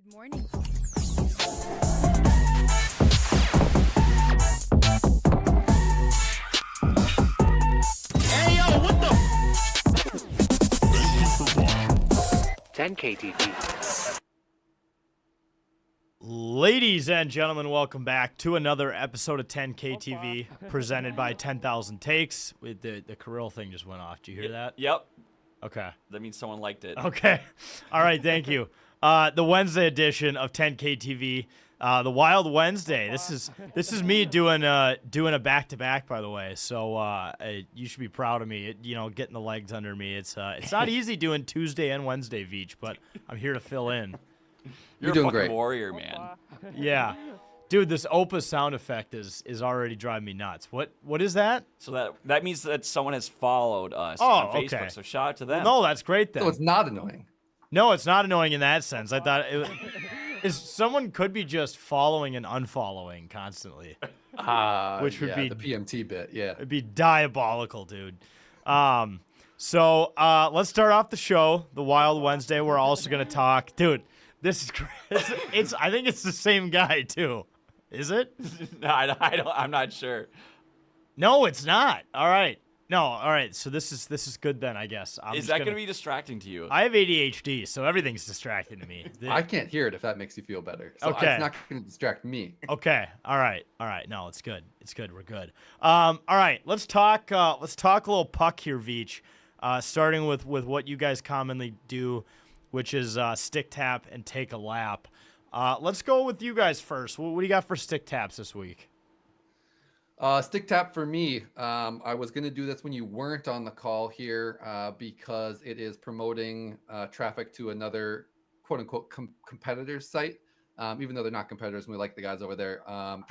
Good morning. Hey, yo, what the? 10K TV. Ladies and gentlemen, welcome back to another episode of 10K TV presented by 10,000 Takes. With the Kirill thing just went off. Did you hear that? Yep. Okay. That means someone liked it. Okay. All right. Thank you. The Wednesday edition of 10K TV, the Wild Wednesday. This is me doing a back to back, by the way. So you should be proud of me. Getting the legs under me. It's not easy doing Tuesday and Wednesday, Veach, but I'm here to fill in. You're doing a fucking great. warrior, man. Yeah. Dude, this Opa sound effect is already driving me nuts. What is that? So that means that someone has followed us Oh, on Facebook. okay. So shout out to them. No, that's great then. So it's not annoying. No, it's not annoying in that sense. I thought someone could be just following and unfollowing constantly. Which would be the PMT bit, yeah. It'd be diabolical, dude. So let's start off the show, the Wild Wednesday. We're also gonna talk, dude. This is it's I think it's the same guy too. Is it? No, I'm not sure. No, it's not. All right. No, all right. So this is good then, I guess. Is that gonna be distracting to you? I have ADHD, so everything's distracting to me. I can't hear it if that makes you feel better. So Okay. it's not going to distract me. Okay. All right. No, it's good. It's good. We're good. All right. Let's talk a little puck here, Veach. Starting with what you guys commonly do, which is stick tap and take a lap. Let's go with you guys first. What do you got for stick taps this week? Stick tap for me. I was going to do this when you weren't on the call here because it is promoting traffic to another quote unquote competitor's site. Even though they're not competitors, and we like the guys over there.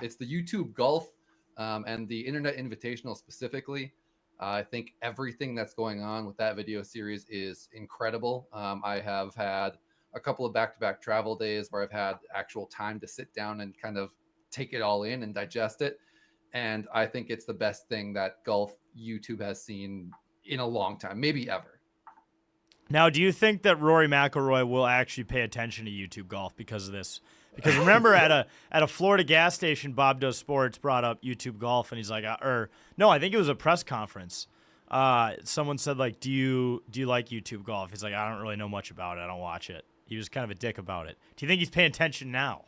It's the YouTube Golf and the Internet Invitational specifically. I think everything that's going on with that video series is incredible. I have had a couple of back-to-back travel days where I've had actual time to sit down and kind of take it all in and digest it. And I think it's the best thing that golf YouTube has seen in a long time, maybe ever. Now, do you think that Rory McIlroy will actually pay attention to YouTube Golf because of this? Because remember, at a Florida gas station, Bob Does Sports brought up YouTube Golf, and he's like, no, I think it was a press conference. Someone said, like, do you like YouTube Golf? He's like, I don't really know much about it. I don't watch it. He was kind of a dick about it. Do you think he's paying attention now?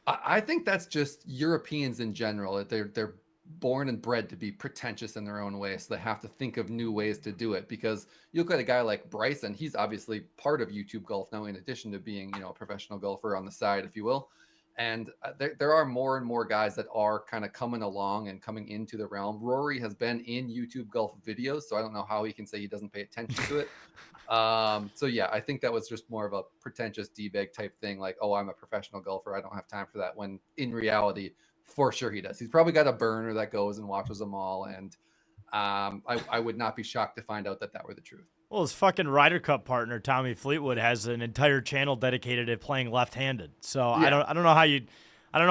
I think that's just Europeans in general. They're born and bred to be pretentious in their own way, so they have to think of new ways to do it. Because you look at a guy like Bryson, he's obviously part of YouTube Golf now, in addition to being a professional golfer on the side, if you will. And there are more and more guys that are kind of coming along and coming into the realm. Rory has been in YouTube Golf videos, so I don't know how he can say he doesn't pay attention to it. So yeah, I think that was just more of a pretentious D-bag type thing, like, oh, I'm a professional golfer, I don't have time for that, when in reality, for sure he does. He's probably got a burner that goes and watches them all, and I would not be shocked to find out that were the truth. Well, his fucking Ryder Cup partner Tommy Fleetwood has an entire channel dedicated to playing left-handed. So yeah. I don't know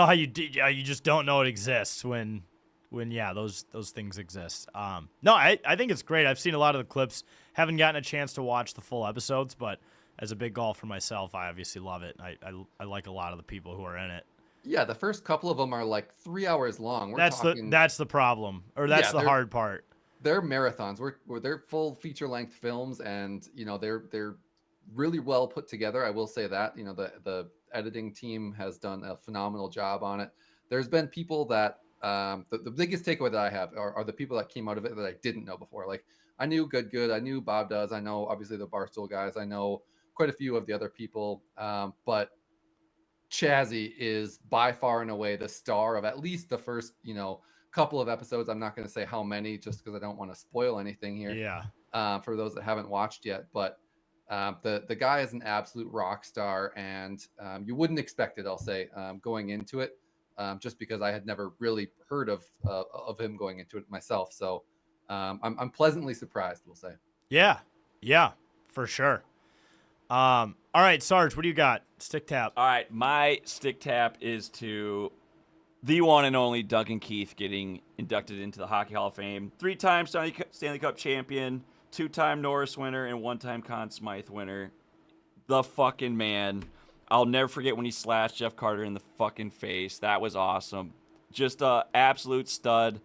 how you just don't know it exists when those things exist. No, I think it's great. I've seen a lot of the clips. Haven't gotten a chance to watch the full episodes, but as a big golfer myself, I obviously love it. I like a lot of the people who are in it. Yeah, the first couple of them are like 3 hours long. That's the problem, or that's the hard part. They're marathons. They're full feature length films, and they're really well put together. I will say that the editing team has done a phenomenal job on it. There's been people that the biggest takeaway that I have are the people that came out of it that I didn't know before. Like, I knew Good, I knew Bob Does, I know obviously the Barstool guys, I know quite a few of the other people, but Chazzy is by far and away the star of at least the first couple of episodes. I'm not going to say how many, just because I don't want to spoil anything here. Yeah. For those that haven't watched yet, but the guy is an absolute rock star, and you wouldn't expect it, I'll say, going into it, just because I had never really heard of him going into it myself. So I'm pleasantly surprised, we'll say. Yeah, for sure. All right, Sarge, what do you got? Stick tap. All right, my stick tap is to the one and only Duncan Keith getting inducted into the Hockey Hall of Fame. 3-time Stanley Cup champion, 2-time Norris winner, and 1-time Conn Smythe winner. The fucking man. I'll never forget when he slashed Jeff Carter in the fucking face. That was awesome. Just a absolute stud.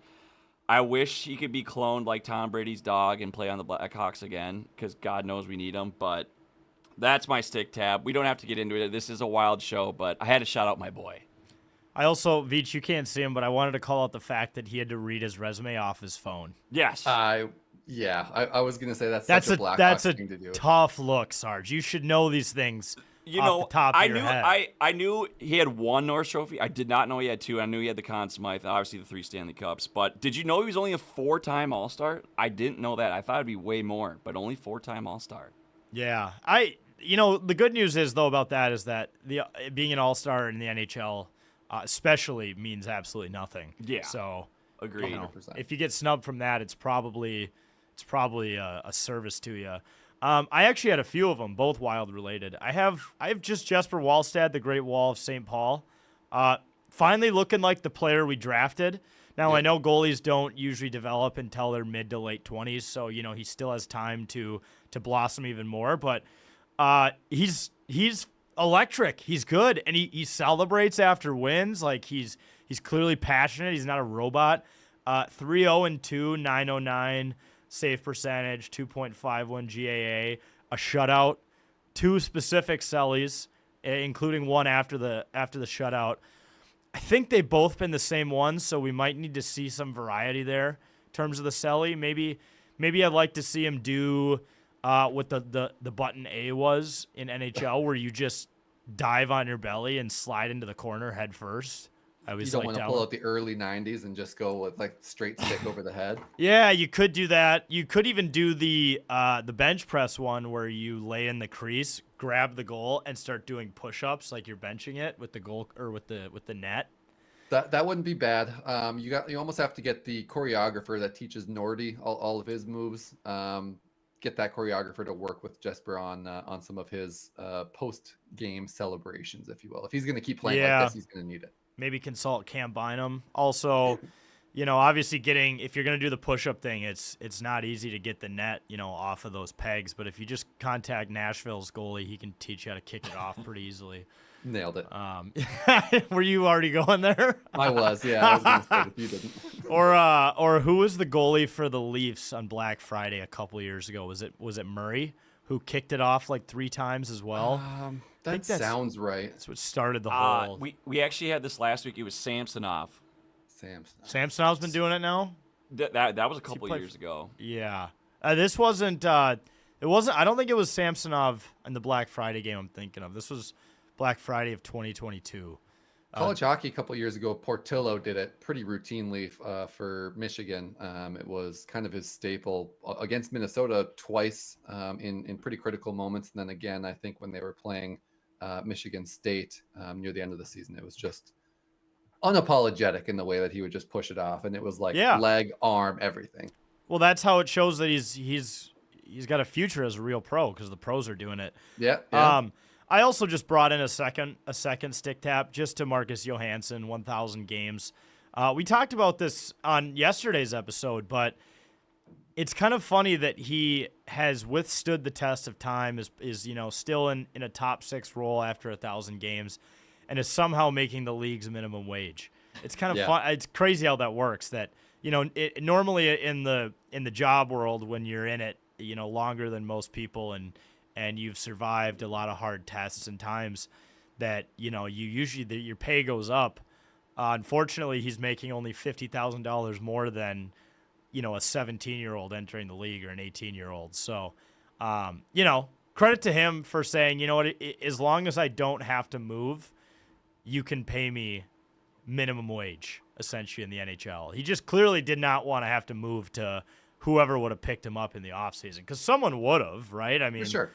I wish he could be cloned like Tom Brady's dog and play on the Blackhawks again, because God knows we need him. But that's my stick tab. We don't have to get into it. This is a wild show, but I had to shout out my boy. I also, Veach, you can't see him, but I wanted to call out the fact that he had to read his resume off his phone. Yes. I was gonna say that's such a Blackhawks thing to do. Tough look, Sarge. You should know these things. You off know, the top of your head. I knew he had one Norris Trophy. I did not know he had two. I knew he had the Conn Smythe, obviously the 3 Stanley Cups. But did you know he was only a 4-time All-Star? I didn't know that. I thought it'd be way more, but only 4-time All-Star. Yeah, the good news is though about that is that the being an All-Star in the NHL, especially, means absolutely nothing. Yeah. So Agreed. If you get snubbed from that, it's probably a service to you. I actually had a few of them, both Wild related. I have just Jesper Wallstad, the Great Wall of St. Paul, finally looking like the player we drafted. Now, I know goalies don't usually develop until their mid to late 20s, so he still has time to blossom even more. But he's electric. He's good, and he celebrates after wins. Like he's clearly passionate. He's not a robot. 3-0-2, .909 save percentage, 2.51 GAA, a shutout, 2 specific sellies, including one after the shutout. I think they've both been the same ones, so we might need to see some variety there in terms of the celly. Maybe I'd like to see him do what the button A was in NHL, where you just dive on your belly and slide into the corner head first. You don't want to pull out the early 90s and just go with like straight stick over the head. Yeah, you could do that. You could even do the bench press one where you lay in the crease, grab the goal, and start doing push-ups like you're benching it with the goal or with the net. That wouldn't be bad. You almost have to get the choreographer that teaches Nordy all of his moves. Get that choreographer to work with Jesper on some of his post-game celebrations, if you will. If he's going to keep playing like this, he's going to need it. Maybe consult Cam Bynum. Also, obviously if you're going to do the push-up thing, it's not easy to get the net, off of those pegs. But if you just contact Nashville's goalie, he can teach you how to kick it off pretty easily. Nailed it. Were you already going there? I was, yeah. I was going to say if you didn't. Or who was the goalie for the Leafs on Black Friday a couple years ago? Was it Murray who kicked it off like 3 times as well? That sounds right. That's what started the whole. We actually had this last week. It was Samsonov. Samsonov's been doing it now. That was a couple years ago. Yeah, this wasn't. It wasn't. I don't think it was Samsonov in the Black Friday game I'm thinking of. This was Black Friday of 2022. College hockey a couple of years ago, Portillo did it pretty routinely for Michigan. It was kind of his staple against Minnesota twice in pretty critical moments. And then again, I think when they were playing Michigan State near the end of the season, it was just unapologetic in the way that he would just push it off. And it was like leg, arm, everything. Well, that's how it shows that he's got a future as a real pro, because the pros are doing it. Yeah. I also just brought in a second stick tap just to Marcus Johansson, 1,000 games. We talked about this on yesterday's episode, but it's kind of funny that he has withstood the test of time, is still in a top 6 role after 1,000 games, and is somehow making the league's minimum wage. It's kind of fun. It's crazy how that works. That normally in the job world, when you're in it, longer than most people, and you've survived a lot of hard tests and times, that you usually your pay goes up. Unfortunately, he's making only $50,000 more than a 17-year-old entering the league or an 18-year-old. So, credit to him for saying, as long as I don't have to move, you can pay me minimum wage, essentially, in the NHL. He just clearly did not want to have to move to whoever would have picked him up in the offseason, because someone would have, right? I mean, for sure.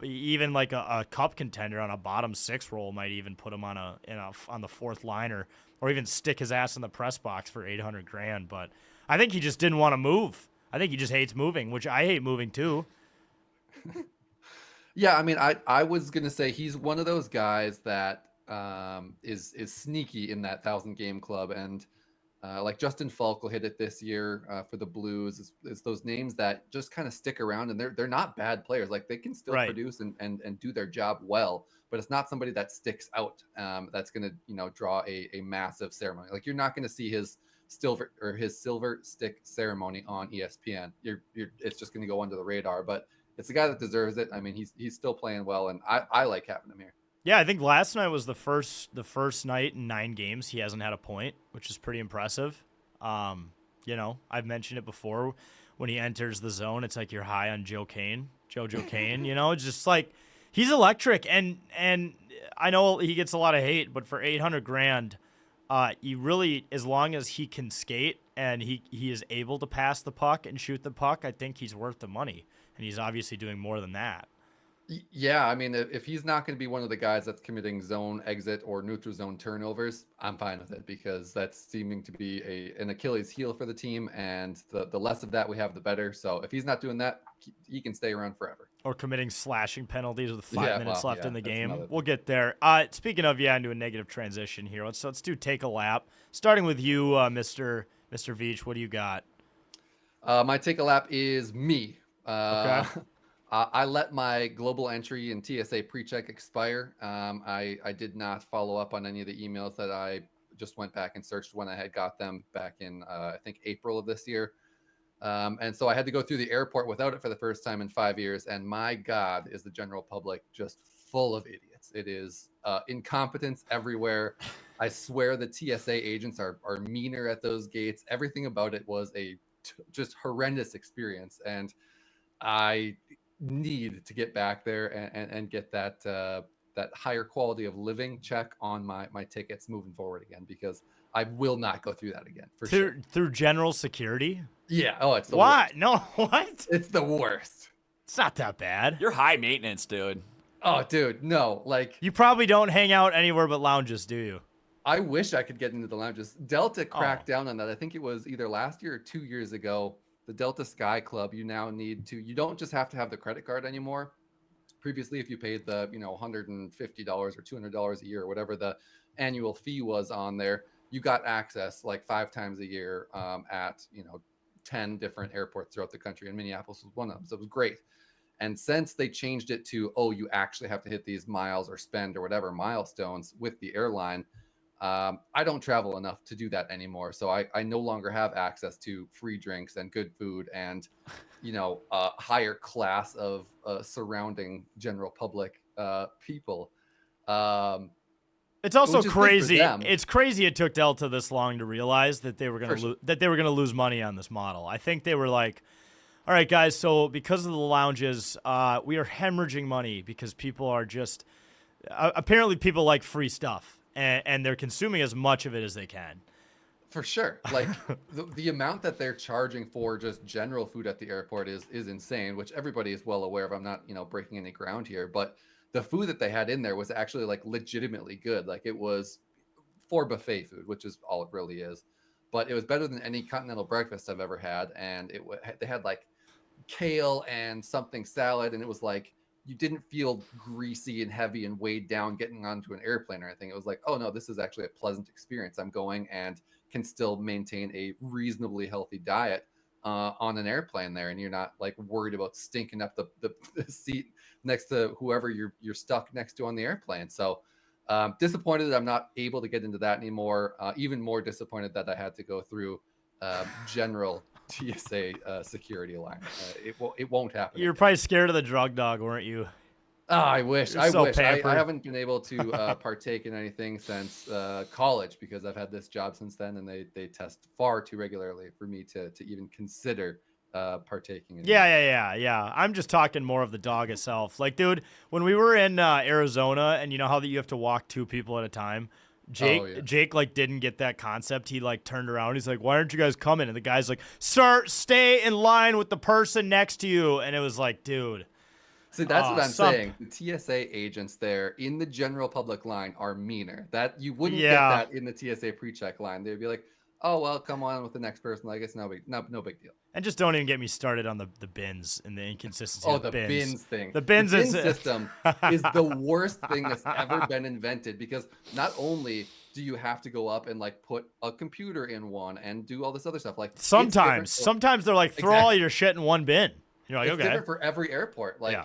Even like a cup contender on a bottom 6 role might even put him on the 4th line, or even stick his ass in the press box for $800,000. But I think he just didn't want to move. I think he just hates moving, which I hate moving too. Yeah, I mean, I was gonna say he's one of those guys that is sneaky in that 1,000 game club, and Like Justin Falk will hit it this year for the Blues. It's those names that just kind of stick around, and they're not bad players. Like they can still Right. produce and do their job well, but it's not somebody that sticks out. That's going to draw a massive ceremony. Like you're not going to see his silver stick ceremony on ESPN. It's just going to go under the radar. But it's a guy that deserves it. I mean, he's still playing well, and I like having him here. Yeah, I think last night was the first night in 9 games he hasn't had a point, which is pretty impressive. I've mentioned it before. When he enters the zone, it's like you're high on Joe Kane. Just like he's electric, and I know he gets a lot of hate, but for $800,000, he really, as long as he can skate and he is able to pass the puck and shoot the puck, I think he's worth the money, and he's obviously doing more than that. Yeah, I mean, if he's not going to be one of the guys that's committing zone exit or neutral zone turnovers, I'm fine with it because that's seeming to be an Achilles heel for the team, and the less of that we have, the better. So if he's not doing that, he can stay around forever. Or committing slashing penalties with 5 minutes left in the game. We'll get there. Speaking of, into a negative transition here. Let's do take a lap. Starting with you, Mr. Veach, what do you got? My take a lap is me. Okay. I let my global entry and TSA pre-check expire. I did not follow up on any of the emails that I just went back and searched when I had got them back in, I think, April of this year. And so I had to go through the airport without it for the first time in 5 years. And my God, is the general public just full of idiots. It is incompetence everywhere. I swear the TSA agents are meaner at those gates. Everything about it was just horrendous experience. And I need to get back there and get that higher quality of living check on my tickets moving forward again, because I will not go through that again through general security. Yeah. Oh, it's the what? worst. No, what? It's the worst. It's not that bad. You're high maintenance, dude. Oh, dude, no. Like you probably don't hang out anywhere but lounges, do you? I wish I could get into the lounges. Delta cracked down on that. I think it was either last year or 2 years ago. The Delta Sky Club, you don't just have to have the credit card anymore. Previously, if you paid the, $150 or $200 a year, or whatever the annual fee was on there, you got access like 5 times a year at, 10 different airports throughout the country. And Minneapolis was one of them. So it was great. And since they changed it to, you actually have to hit these miles or spend or whatever milestones with the airline, I don't travel enough to do that anymore. So I no longer have access to free drinks and good food and, higher class of surrounding general public people. It's also crazy. It's crazy it took Delta this long to realize that they were going to lose money on this model. I think they were like, all right, guys, so because of the lounges, we are hemorrhaging money because people are just apparently people like free stuff. And they're consuming as much of it as they can. For sure. Like the amount that they're charging for just general food at the airport is insane, which everybody is well aware of. I'm not, breaking any ground here, but the food that they had in there was actually like legitimately good. Like it was for buffet food, which is all it really is. But it was better than any continental breakfast I've ever had. And they had like kale and something salad, and it was like, you didn't feel greasy and heavy and weighed down getting onto an airplane or anything. It was like, oh no, this is actually a pleasant experience. I'm going and can still maintain a reasonably healthy diet on an airplane there. And you're not like worried about stinking up the seat next to whoever you're stuck next to on the airplane. So disappointed that I'm not able to get into that anymore. Even more disappointed that I had to go through general TSA security line. It won't happen. You're probably scared of the drug dog, weren't you? Oh, I wish. I haven't been able to partake in anything since college because I've had this job since then, and they test far too regularly for me to even consider partaking in Yeah. I'm just talking more of the dog itself. Like, dude, when we were in Arizona, and you know how that you have to walk 2 people at a time, Jake like didn't get that concept. He like turned around. He's like, "Why aren't you guys coming?" And the guy's like, "Sir, stay in line with the person next to you." And it was like, dude. See, that's what I'm saying. The TSA agents there in the general public line are meaner. That you wouldn't get that in the TSA pre-check line. They'd be like, "Oh well, come on with the next person." Like it's no big deal. And just don't even get me started on the bins and the inconsistency. Oh, of the bins thing. The bins system is the worst thing that's ever been invented, because not only do you have to go up and like put a computer in one and do all this other stuff? Like Sometimes they're like, throw all your shit in one bin. You're like, it's okay. different for every airport. Like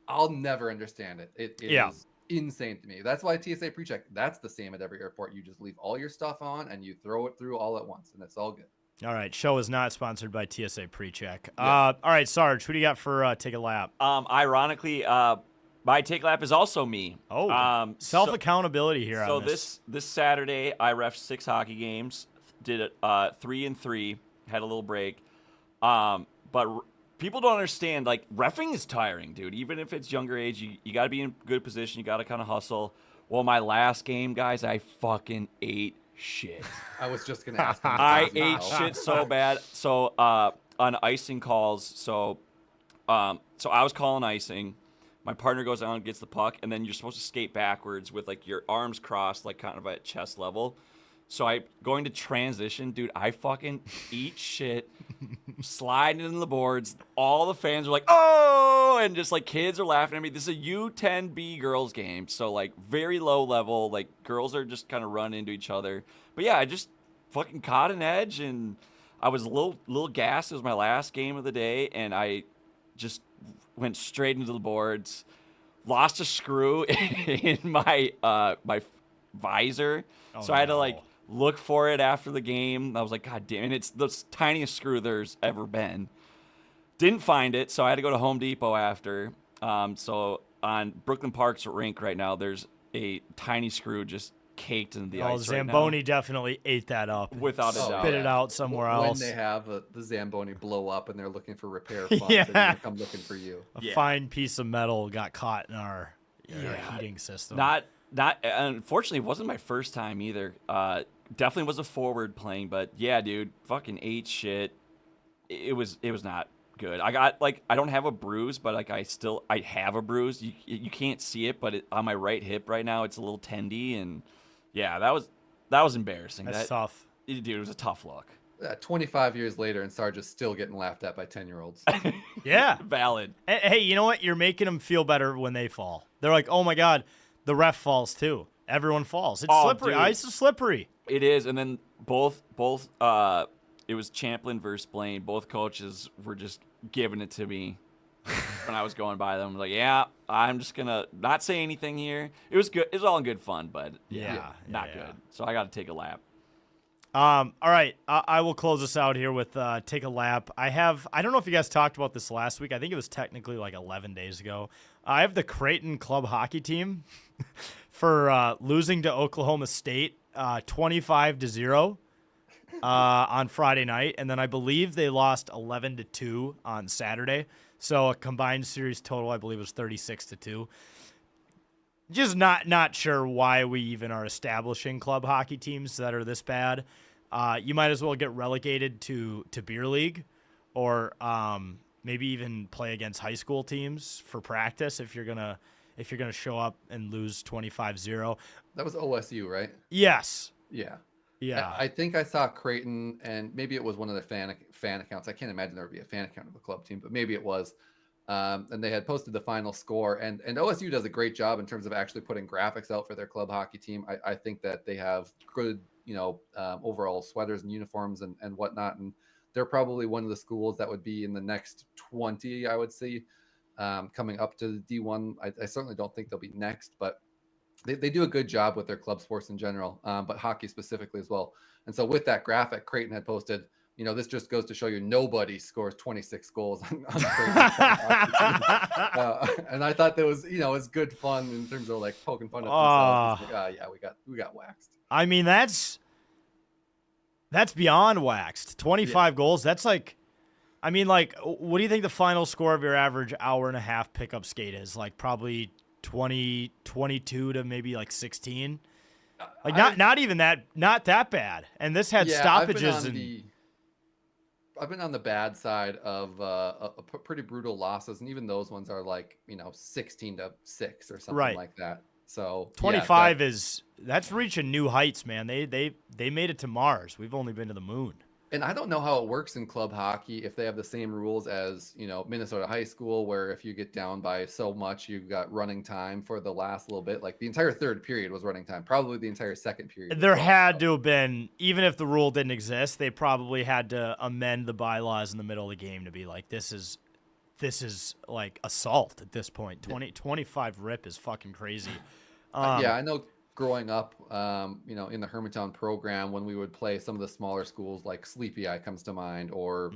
I'll never understand it. It is insane to me. That's why TSA pre-check, that's the same at every airport. You just leave all your stuff on and you throw it through all at once, and it's all good. All right, show is not sponsored by TSA pre-check. All right, Sarge, who do you got for Take a Lap? Ironically, my Take a Lap is also me. Oh, self-accountability here. So on this Saturday, I reffed 6 hockey games, did it 3-3, had a little break. But people don't understand, like, reffing is tiring, dude. Even if it's younger age, you got to be in good position. You got to kind of hustle. Well, my last game, guys, I fucking ate shit. I was just gonna ask. I ate shit so bad. So on icing calls, so I was calling icing. My partner goes out and gets the puck, and then you're supposed to skate backwards with like your arms crossed, like kind of at chest level. So I going to transition, dude. I fucking eat shit, sliding into the boards. All the fans are like, "Oh!" and just like kids are laughing at me. This is a U10B girls game, so like very low level. Like girls are just kind of running into each other. But yeah, I just fucking caught an edge, and I was a little gassed. It was my last game of the day, and I just went straight into the boards. Lost a screw in my my visor, so I had to like look for it after the game. I was like, God damn it, it's the tiniest screw there's ever been. Didn't find it, so I had to go to Home Depot after. So on Brooklyn Park's rink right now, there's a tiny screw just caked into the ice Zamboni right definitely ate that up. Without a doubt. Spit it out somewhere else. When they have the Zamboni blow up and they're looking for repair funds, they're gonna come looking for you. A fine piece of metal got caught in our heating system. Not unfortunately, it wasn't my first time either. Definitely was a forward playing, but yeah, dude, fucking ate shit. It was not good. I got like, I don't have a bruise, but like I have a bruise. You can't see it, but on my right hip right now, it's a little tendy, and yeah, that was embarrassing. That's tough. Dude, it was a tough look. 25 years later, and Sarge is still getting laughed at by 10-year-olds. Yeah. Valid. Hey, you know what? You're making them feel better when they fall. They're like, oh my God, the ref falls too. Everyone falls. It's slippery. Dude. Ice is slippery. It is, and then both it was Champlin versus Blaine. Both coaches were just giving it to me when I was going by them. I was like, yeah, I'm just gonna not say anything here. It was good. It was all in good fun, but not good. So I got to take a lap. All right, I will close this out here with Take a Lap. I don't know if you guys talked about this last week. I think it was technically like 11 days ago. I have the Creighton club hockey team for losing to Oklahoma State 25-0 on Friday night, and then I believe they lost 11-2 on Saturday. So a combined series total, I believe, was 36-2. Just not sure why we even are establishing club hockey teams that are this bad. You might as well get relegated to beer league, or maybe even play against high school teams for practice if you're gonna show up and lose 25-0. That was OSU, right? Yes. Yeah. Yeah. I think I saw Creighton, and maybe it was one of their fan accounts. I can't imagine there would be a fan account of a club team, but maybe it was. And they had posted the final score, and OSU does a great job in terms of actually putting graphics out for their club hockey team. I think that they have good, overall sweaters and uniforms and whatnot, and they're probably one of the schools that would be in the next 20, I would say, coming up to the D1. I certainly don't think they'll be next, but they do a good job with their club sports in general, but hockey specifically as well. And so with that graphic, Creighton had posted, this just goes to show you nobody scores 26 goals on Creighton. And I thought that was, it's good fun in terms of like poking fun at themselves. Like, yeah, we got waxed. I mean, that's beyond waxed. 25 goals. That's like, I mean, like, what do you think the final score of your average hour and a half pickup skate is? Like probably 22 to maybe like 16. Like not even that, not that bad. And this had stoppages I've been on the bad side of pretty brutal losses, and even those ones are like 16-6 or something like that. So 25 that's reaching new heights, man. They made it to Mars. We've only been to the moon. And I don't know how it works in club hockey if they have the same rules as, Minnesota high school, where if you get down by so much, you've got running time for the last little bit. Like the entire third period was running time, probably the entire second period. There had to have been, even if the rule didn't exist, they probably had to amend the bylaws in the middle of the game to be like, this is like assault at this point. 25 rip is fucking crazy. Yeah, I know growing up, in the Hermantown program, when we would play some of the smaller schools, like Sleepy Eye comes to mind, or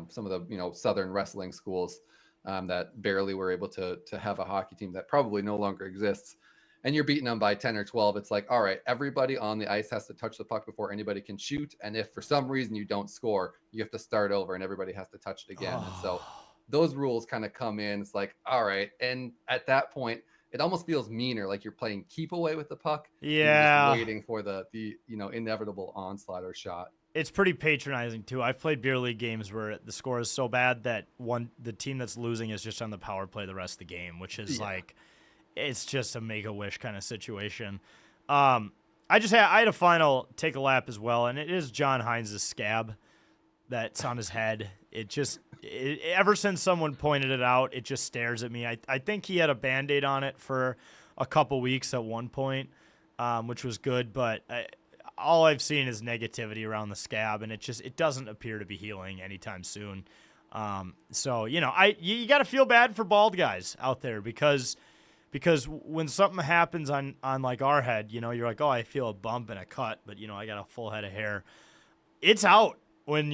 some of the Southern wrestling schools that barely were able to have a hockey team that probably no longer exists, and you're beating them by 10 or 12. It's like, all right, everybody on the ice has to touch the puck before anybody can shoot, and if for some reason you don't score, you have to start over, and everybody has to touch it again. And so those rules kind of come in. It's like, all right, and at that point, it almost feels meaner, like you're playing keep away with the puck. Yeah. You're just waiting for the inevitable onslaught or shot. It's pretty patronizing too. I've played beer league games where the score is so bad that the team that's losing is just on the power play the rest of the game, which is like, it's just a make-a-wish kind of situation. I had a final take a lap as well, and it is John Hines' scab that's on his head. Ever since someone pointed it out, it just stares at me. I think he had a Band-Aid on it for a couple weeks at one point, which was good, but all I've seen is negativity around the scab, and it doesn't appear to be healing anytime soon. So, you got to feel bad for bald guys out there because when something happens on like our head, you're like, oh, I feel a bump and a cut, but I got a full head of hair. It's out. When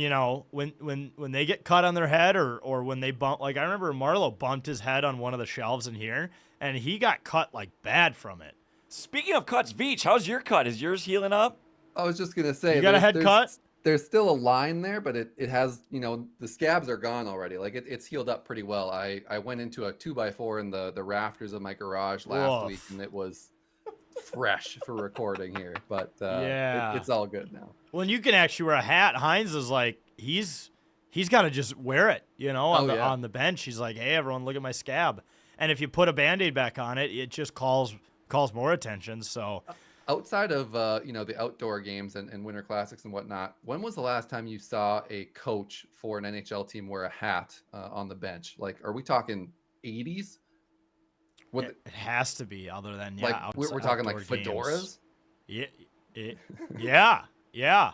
when they get cut on their head or when they bump, like I remember Marlo bumped his head on one of the shelves in here and he got cut like bad from it. Speaking of cuts, Veach, how's your cut? Is yours healing up? I was just gonna say, you got a head cut? There's still a line there, but it has, the scabs are gone already. Like it's healed up pretty well. I went into a 2x4 in the rafters of my garage last week, and it was fresh for recording here, but it's all good now. Well, and you can actually wear a hat. Hines is like, he's got to just wear it, on the bench. He's like, hey, everyone, look at my scab. And if you put a Band-Aid back on it, it just calls more attention. So outside of, the outdoor games and winter classics and whatnot, when was the last time you saw a coach for an NHL team wear a hat on the bench? Like, are we talking 80s? It has to be, other than we're talking like fedoras. Yeah.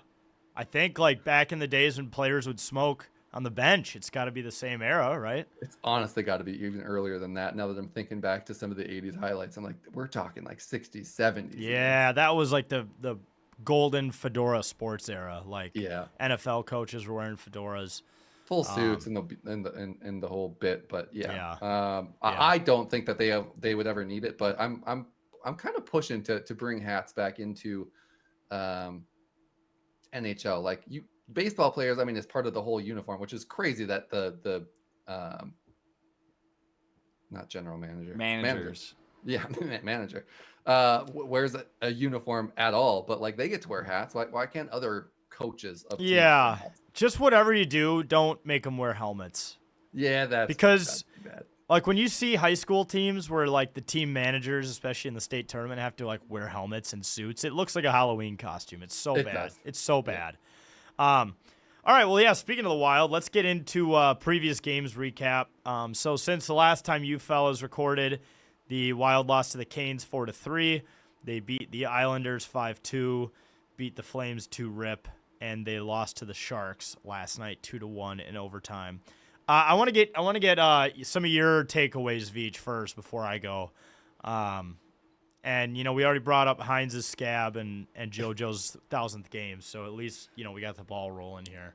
I think like back in the days when players would smoke on the bench, it's got to be the same era, right? It's honestly got to be even earlier than that. Now that I'm thinking back to some of the 80s highlights, I'm like, we're talking like 60s, 70s. Yeah, that was like the golden fedora sports era. Like NFL coaches were wearing fedoras. Full suits and the whole bit, but I don't think that they would ever need it. But I'm kind of pushing to bring hats back into NHL. Like baseball players, I mean, it's part of the whole uniform, which is crazy that the not general manager, managers, manager wears a uniform at all. But like they get to wear hats. Why can't other coaches of teams wear hats? Just whatever you do, don't make them wear helmets. Yeah, that's bad. Like when you see high school teams where like the team managers, especially in the state tournament, have to like wear helmets and suits, it looks like a Halloween costume. It's so bad. Does. It's so bad. All right, well, yeah, speaking of the Wild, let's get into previous games recap. So since the last time you fellas recorded, the Wild lost to the Canes 4-3. They beat the Islanders 5-2, beat the Flames 2-rip. And they lost to the Sharks last night, 2-1 in overtime. I want to get some of your takeaways, Veach, first before I go. And we already brought up Hines' scab and JoJo's 1,000th game, so at least we got the ball rolling here.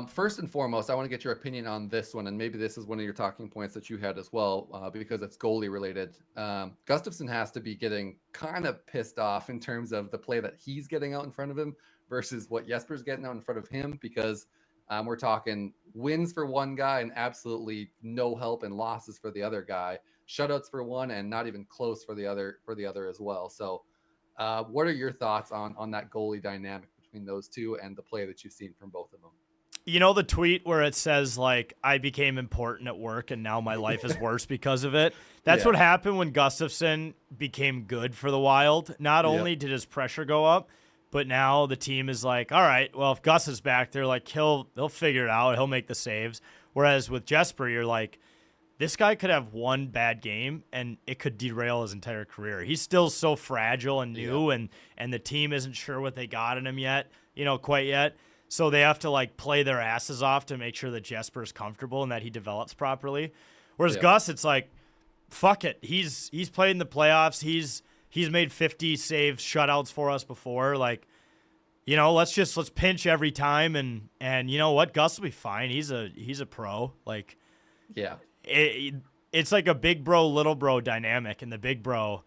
First and foremost, I want to get your opinion on this one, and maybe this is one of your talking points that you had as well, because it's goalie related. Gustafsson has to be getting kind of pissed off in terms of the play that he's getting out in front of him versus what Jesper's getting out in front of him, because we're talking wins for one guy and absolutely no help and losses for the other guy, shutouts for one and not even close for the other as well. So what are your thoughts on that goalie dynamic between those two and the play that you've seen from both of them? The tweet where it says like, I became important at work and now my life is worse because of it. That's what happened when Gustafsson became good for the Wild. Not only did his pressure go up, But now the team is like, all right, well, if Gus is back, they're like, he'll figure it out. He'll make the saves. Whereas with Jesper, you're like, this guy could have one bad game and it could derail his entire career. He's still so fragile and new, and the team isn't sure what they got in him yet, quite yet. So they have to like play their asses off to make sure that Jesper's comfortable and that he develops properly. Whereas Gus, it's like, fuck it. He's played in the playoffs. He's made 50 save shutouts for us before. Like, let's pinch every time, and you know what? Gus will be fine. He's a pro. Like, yeah. It's like a big bro, little bro dynamic, and the big bro,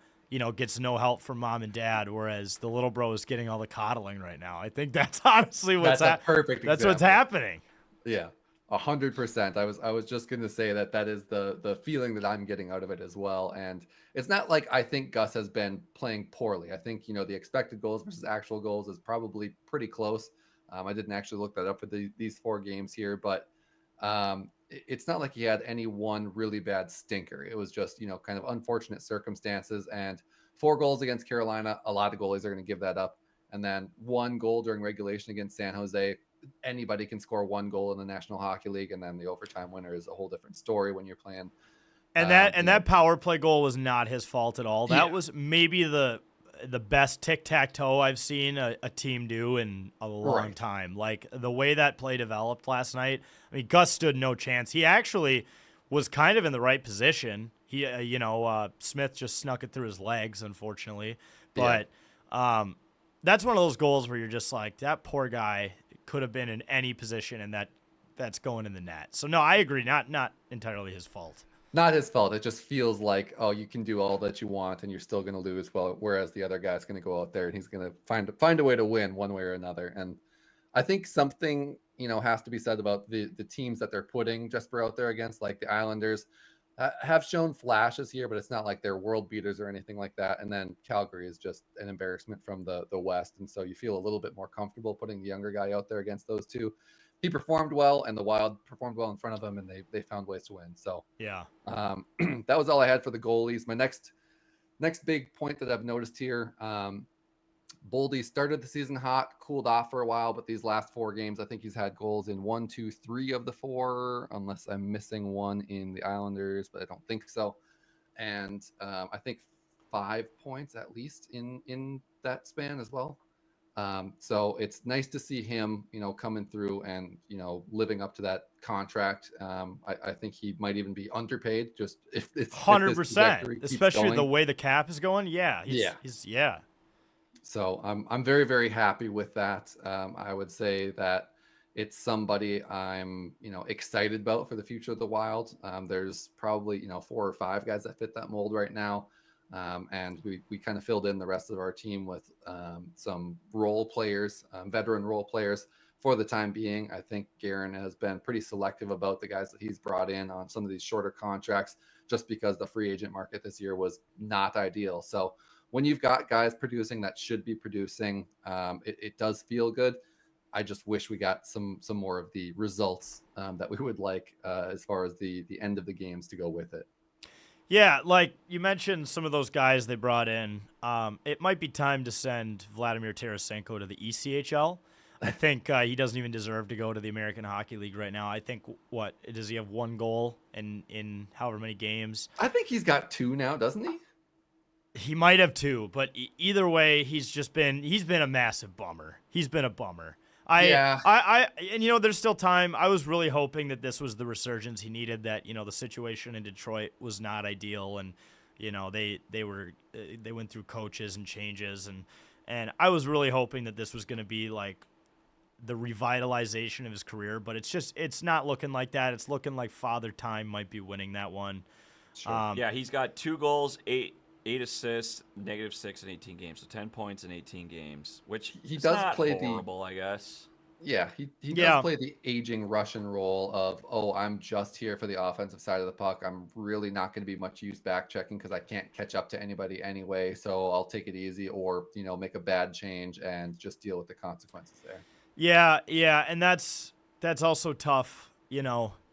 gets no help from mom and dad, whereas the little bro is getting all the coddling right now. I think that's honestly what's That's a perfect That's example. what's happening. Yeah, 100%. I was just going to say that is the feeling that I'm getting out of it as well. And it's not like I think Gus has been playing poorly. I think, the expected goals versus actual goals is probably pretty close. I didn't actually look that up for these 4 games here, but it's not like he had any one really bad stinker. It was just, kind of unfortunate circumstances, and 4 goals against Carolina. A lot of goalies are going to give that up. And then 1 goal during regulation against San Jose. Anybody can score 1 goal in the National Hockey League, and then the overtime winner is a whole different story when you're playing. And that power play goal was not his fault at all. That was maybe the best tic-tac-toe I've seen a team do in a long time. Like, the way that play developed last night, I mean, Gus stood no chance. He actually was kind of in the right position. He, Smith just snuck it through his legs, unfortunately. But that's one of those goals where you're just like, that poor guy could have been in any position, and that's going in the net. So, no, I agree. Not entirely his fault. Not his fault. It just feels like, oh, you can do all that you want and you're still going to lose. Well, whereas the other guy's going to go out there and he's going to find a way to win one way or another. And I think something, has to be said about the teams that they're putting Jesper out there against, like the Islanders, have shown flashes here, but it's not like they're world beaters or anything like that. And then Calgary is just an embarrassment from the West. And so you feel a little bit more comfortable putting the younger guy out there against those two. He performed well, and the Wild performed well in front of him, and they found ways to win. So that was all I had for the goalies. My next big point that I've noticed here, Boldy started the season hot, cooled off for a while, but these last 4 games, I think he's had goals in 1, 2, 3 of the 4, unless I'm missing one in the Islanders, but I don't think so. And I think 5 points at least in that span as well. So it's nice to see him, coming through and, living up to that contract. I think he might even be underpaid, just if 100%, especially the way the cap is going. Yeah. Yeah. So I'm very, very happy with that. I would say that it's somebody I'm, excited about for the future of the Wild. There's probably, 4 or 5 guys that fit that mold right now. And we kind of filled in the rest of our team with some role players, veteran role players for the time being. I think Guerin has been pretty selective about the guys that he's brought in on some of these shorter contracts, just because the free agent market this year was not ideal. So when you've got guys producing that should be producing, it does feel good. I just wish we got some more of the results that we would like as far as the end of the games to go with it. Yeah, like you mentioned some of those guys they brought in. It might be time to send Vladimir Tarasenko to the ECHL. I think he doesn't even deserve to go to the American Hockey League right now. I think, does he have 1 goal in however many games? I think he's got 2 now, doesn't he? He might have 2, but either way, he's been a massive bummer. He's been a bummer. There's still time. I was really hoping that this was the resurgence he needed, that, the situation in Detroit was not ideal, and, they went through coaches and changes, and I was really hoping that this was going to be like the revitalization of his career, but it's not looking like that. It's looking like Father Time might be winning that one. Sure. He's got 2 goals, 8 assists, -6 in 18 games, so 10 points in 18 games, which he is does not play horrible, I guess. Yeah, he does play the aging Russian role of, I'm just here for the offensive side of the puck. I'm really not going to be much use back checking because I can't catch up to anybody anyway, so I'll take it easy or, make a bad change and just deal with the consequences there. Yeah, and that's also tough,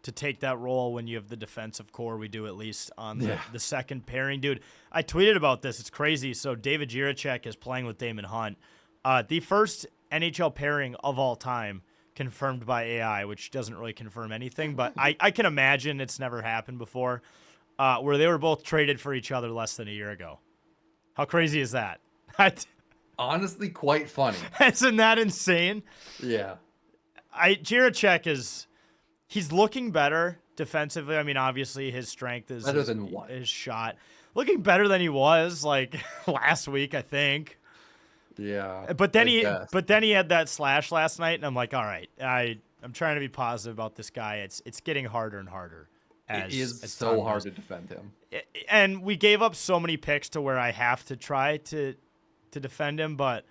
to take that role when you have the defensive core. We do, at least on the second pairing. Dude, I tweeted about this. It's crazy. So David Jiricek is playing with Damon Hunt. The first NHL pairing of all time confirmed by AI, which doesn't really confirm anything, but I can imagine it's never happened before, where they were both traded for each other less than a year ago. How crazy is that? Honestly, quite funny. Isn't that insane? Yeah. Jiricek he's looking better defensively. I mean, obviously his strength is Better than what? his shot. Looking better than he was like last week, I think. Yeah. But then I guess. he had that slash last night, and I'm like, all right, I'm trying to be positive about this guy. It's getting harder and harder. It is so hard to defend him. And we gave up so many picks to where I have to try to defend him, but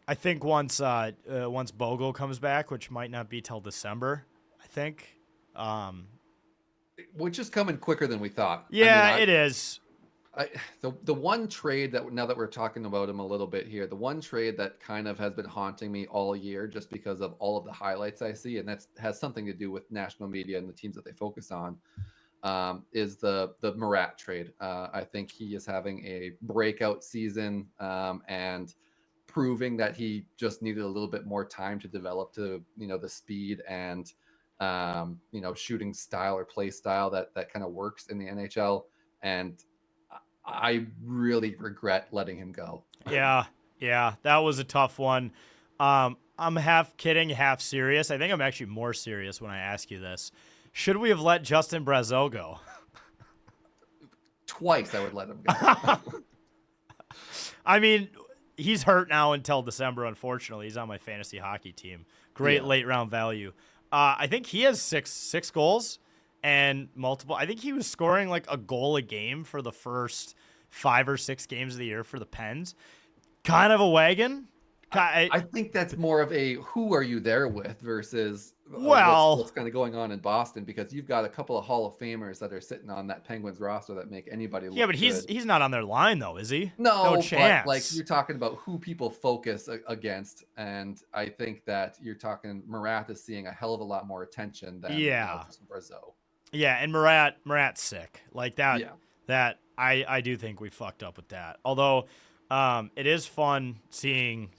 I think once Bogle comes back, which might not be till December, I think. Which is coming quicker than we thought. Yeah, it is. The one trade that, now that we're talking about him a little bit here, the one trade that kind of has been haunting me all year just because of all of the highlights I see, and that has something to do with national media and the teams that they focus on, is the Murat trade. I think he is having a breakout season and proving that he just needed a little bit more time to develop to, the speed and, shooting style or play style that kind of works in the NHL. And I really regret letting him go. Yeah, that was a tough one. I'm half kidding, half serious. I think I'm actually more serious when I ask you this. Should we have let Justin Brazeau go? Twice I would let him go. I mean, he's hurt now until December, unfortunately. He's on my fantasy hockey team. Great late round value. I think he has six goals and multiple. I think he was scoring like a goal a game for the first 5 or 6 games of the year for the Pens. Kind of a wagon. I think that's more of a who are you there with versus what's kind of going on in Boston, because you've got a couple of Hall of Famers that are sitting on that Penguins roster that make anybody look but he's not on their line though, is he? No chance. But like you're talking about who people focus against, and I think that you're talking Murat is seeing a hell of a lot more attention than Brazeau. Yeah, and Murat's sick. Like that. Yeah. That I do think we fucked up with that. Although it is fun seeing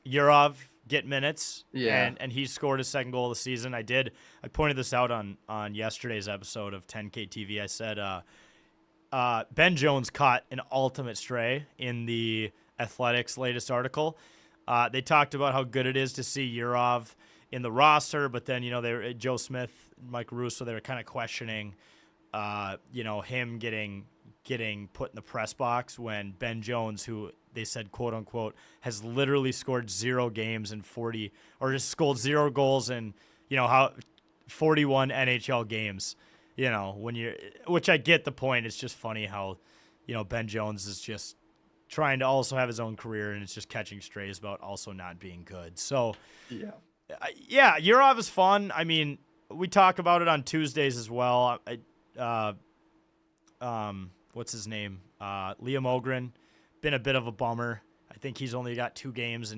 Yurov get minutes. Yeah. And he scored his second goal of the season. I pointed this out on yesterday's episode of 10K TV. I said Ben Jones caught an ultimate stray in the Athletics' latest article. They talked about how good it is to see Yurov in the roster, but then they were Joe Smith, Mike Russo, they were kind of questioning him getting put in the press box when Ben Jones, who they said quote unquote has literally scored 0 games in 40 or just scored 0 goals in 41 NHL games. Which I get the point. It's just funny how Ben Jones is just trying to also have his own career, and it's just catching strays about also not being good. So yeah, Yurov is fun. I mean, we talk about it on Tuesdays as well. What's his name? Liam Ogren, been a bit of a bummer. I think he's only got 2 games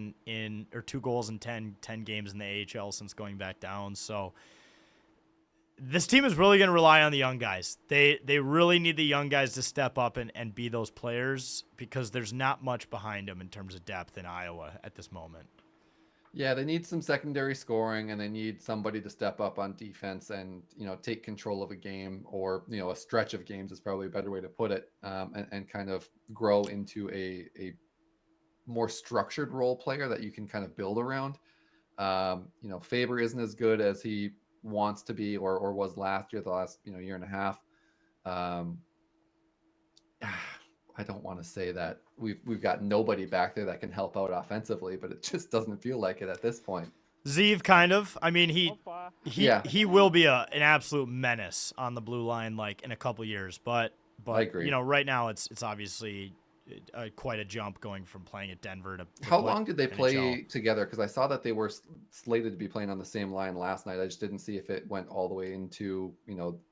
or 2 goals in 10 games in the AHL since going back down. So this team is really going to rely on the young guys. They really need the young guys to step up and be those players, because there's not much behind them in terms of depth in Iowa at this moment. Yeah, they need some secondary scoring, and they need somebody to step up on defense and take control of a game, or a stretch of games is probably a better way to put it, and kind of grow into a more structured role player that you can kind of build around. Faber isn't as good as he wants to be or was last year, the last year and a half. I don't want to say that we've got nobody back there that can help out offensively, but it just doesn't feel like it at this point. Zeev, kind of. I mean, he will be an absolute menace on the blue line like in a couple years, but I agree. Right now it's obviously quite a jump going from playing at Denver to How long did they play NHL. together? Because I saw that they were slated to be playing on the same line last night. I just didn't see if it went all the way into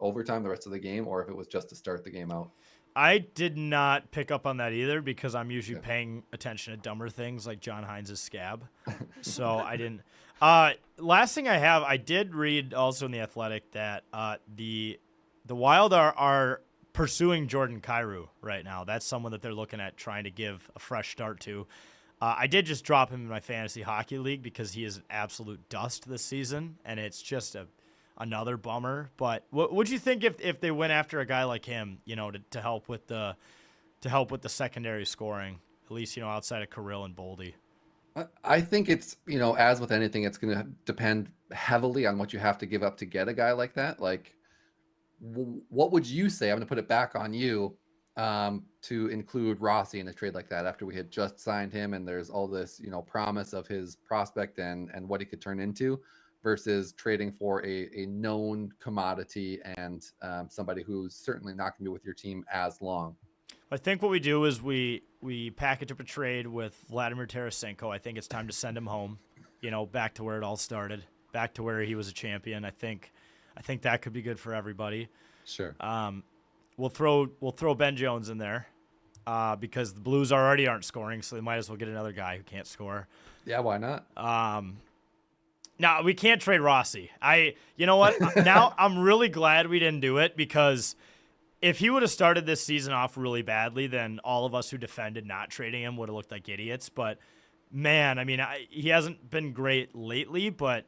overtime, the rest of the game, or if it was just to start the game out. I did not pick up on that either, because I'm usually paying attention to dumber things like John Hines' scab. So I didn't. Last thing I have, I did read also in The Athletic that the Wild are pursuing Jordan Kyrou right now. That's someone that they're looking at trying to give a fresh start to. I did just drop him in my fantasy hockey league because he is an absolute dust this season, and it's just another bummer. But what would you think if they went after a guy like him, to help with the secondary scoring, at least outside of Kirill and Boldy? I think it's, as with anything, it's going to depend heavily on what you have to give up to get a guy like that. Like, what would you say? I'm going to put it back on you, to include Rossi in a trade like that after we had just signed him and there's all this, promise of his prospect and what he could turn into, versus trading for a known commodity and somebody who's certainly not going to be with your team as long. I think what we do is we package up a trade with Vladimir Tarasenko. I think it's time to send him home, back to where it all started, back to where he was a champion. I think that could be good for everybody. Sure. We'll throw Ben Jones in there because the Blues already aren't scoring, so they might as well get another guy who can't score. Yeah, why not? No, we can't trade Rossi. You know what? Now I'm really glad we didn't do it, because if he would have started this season off really badly, then all of us who defended not trading him would have looked like idiots. But man, I mean, he hasn't been great lately, but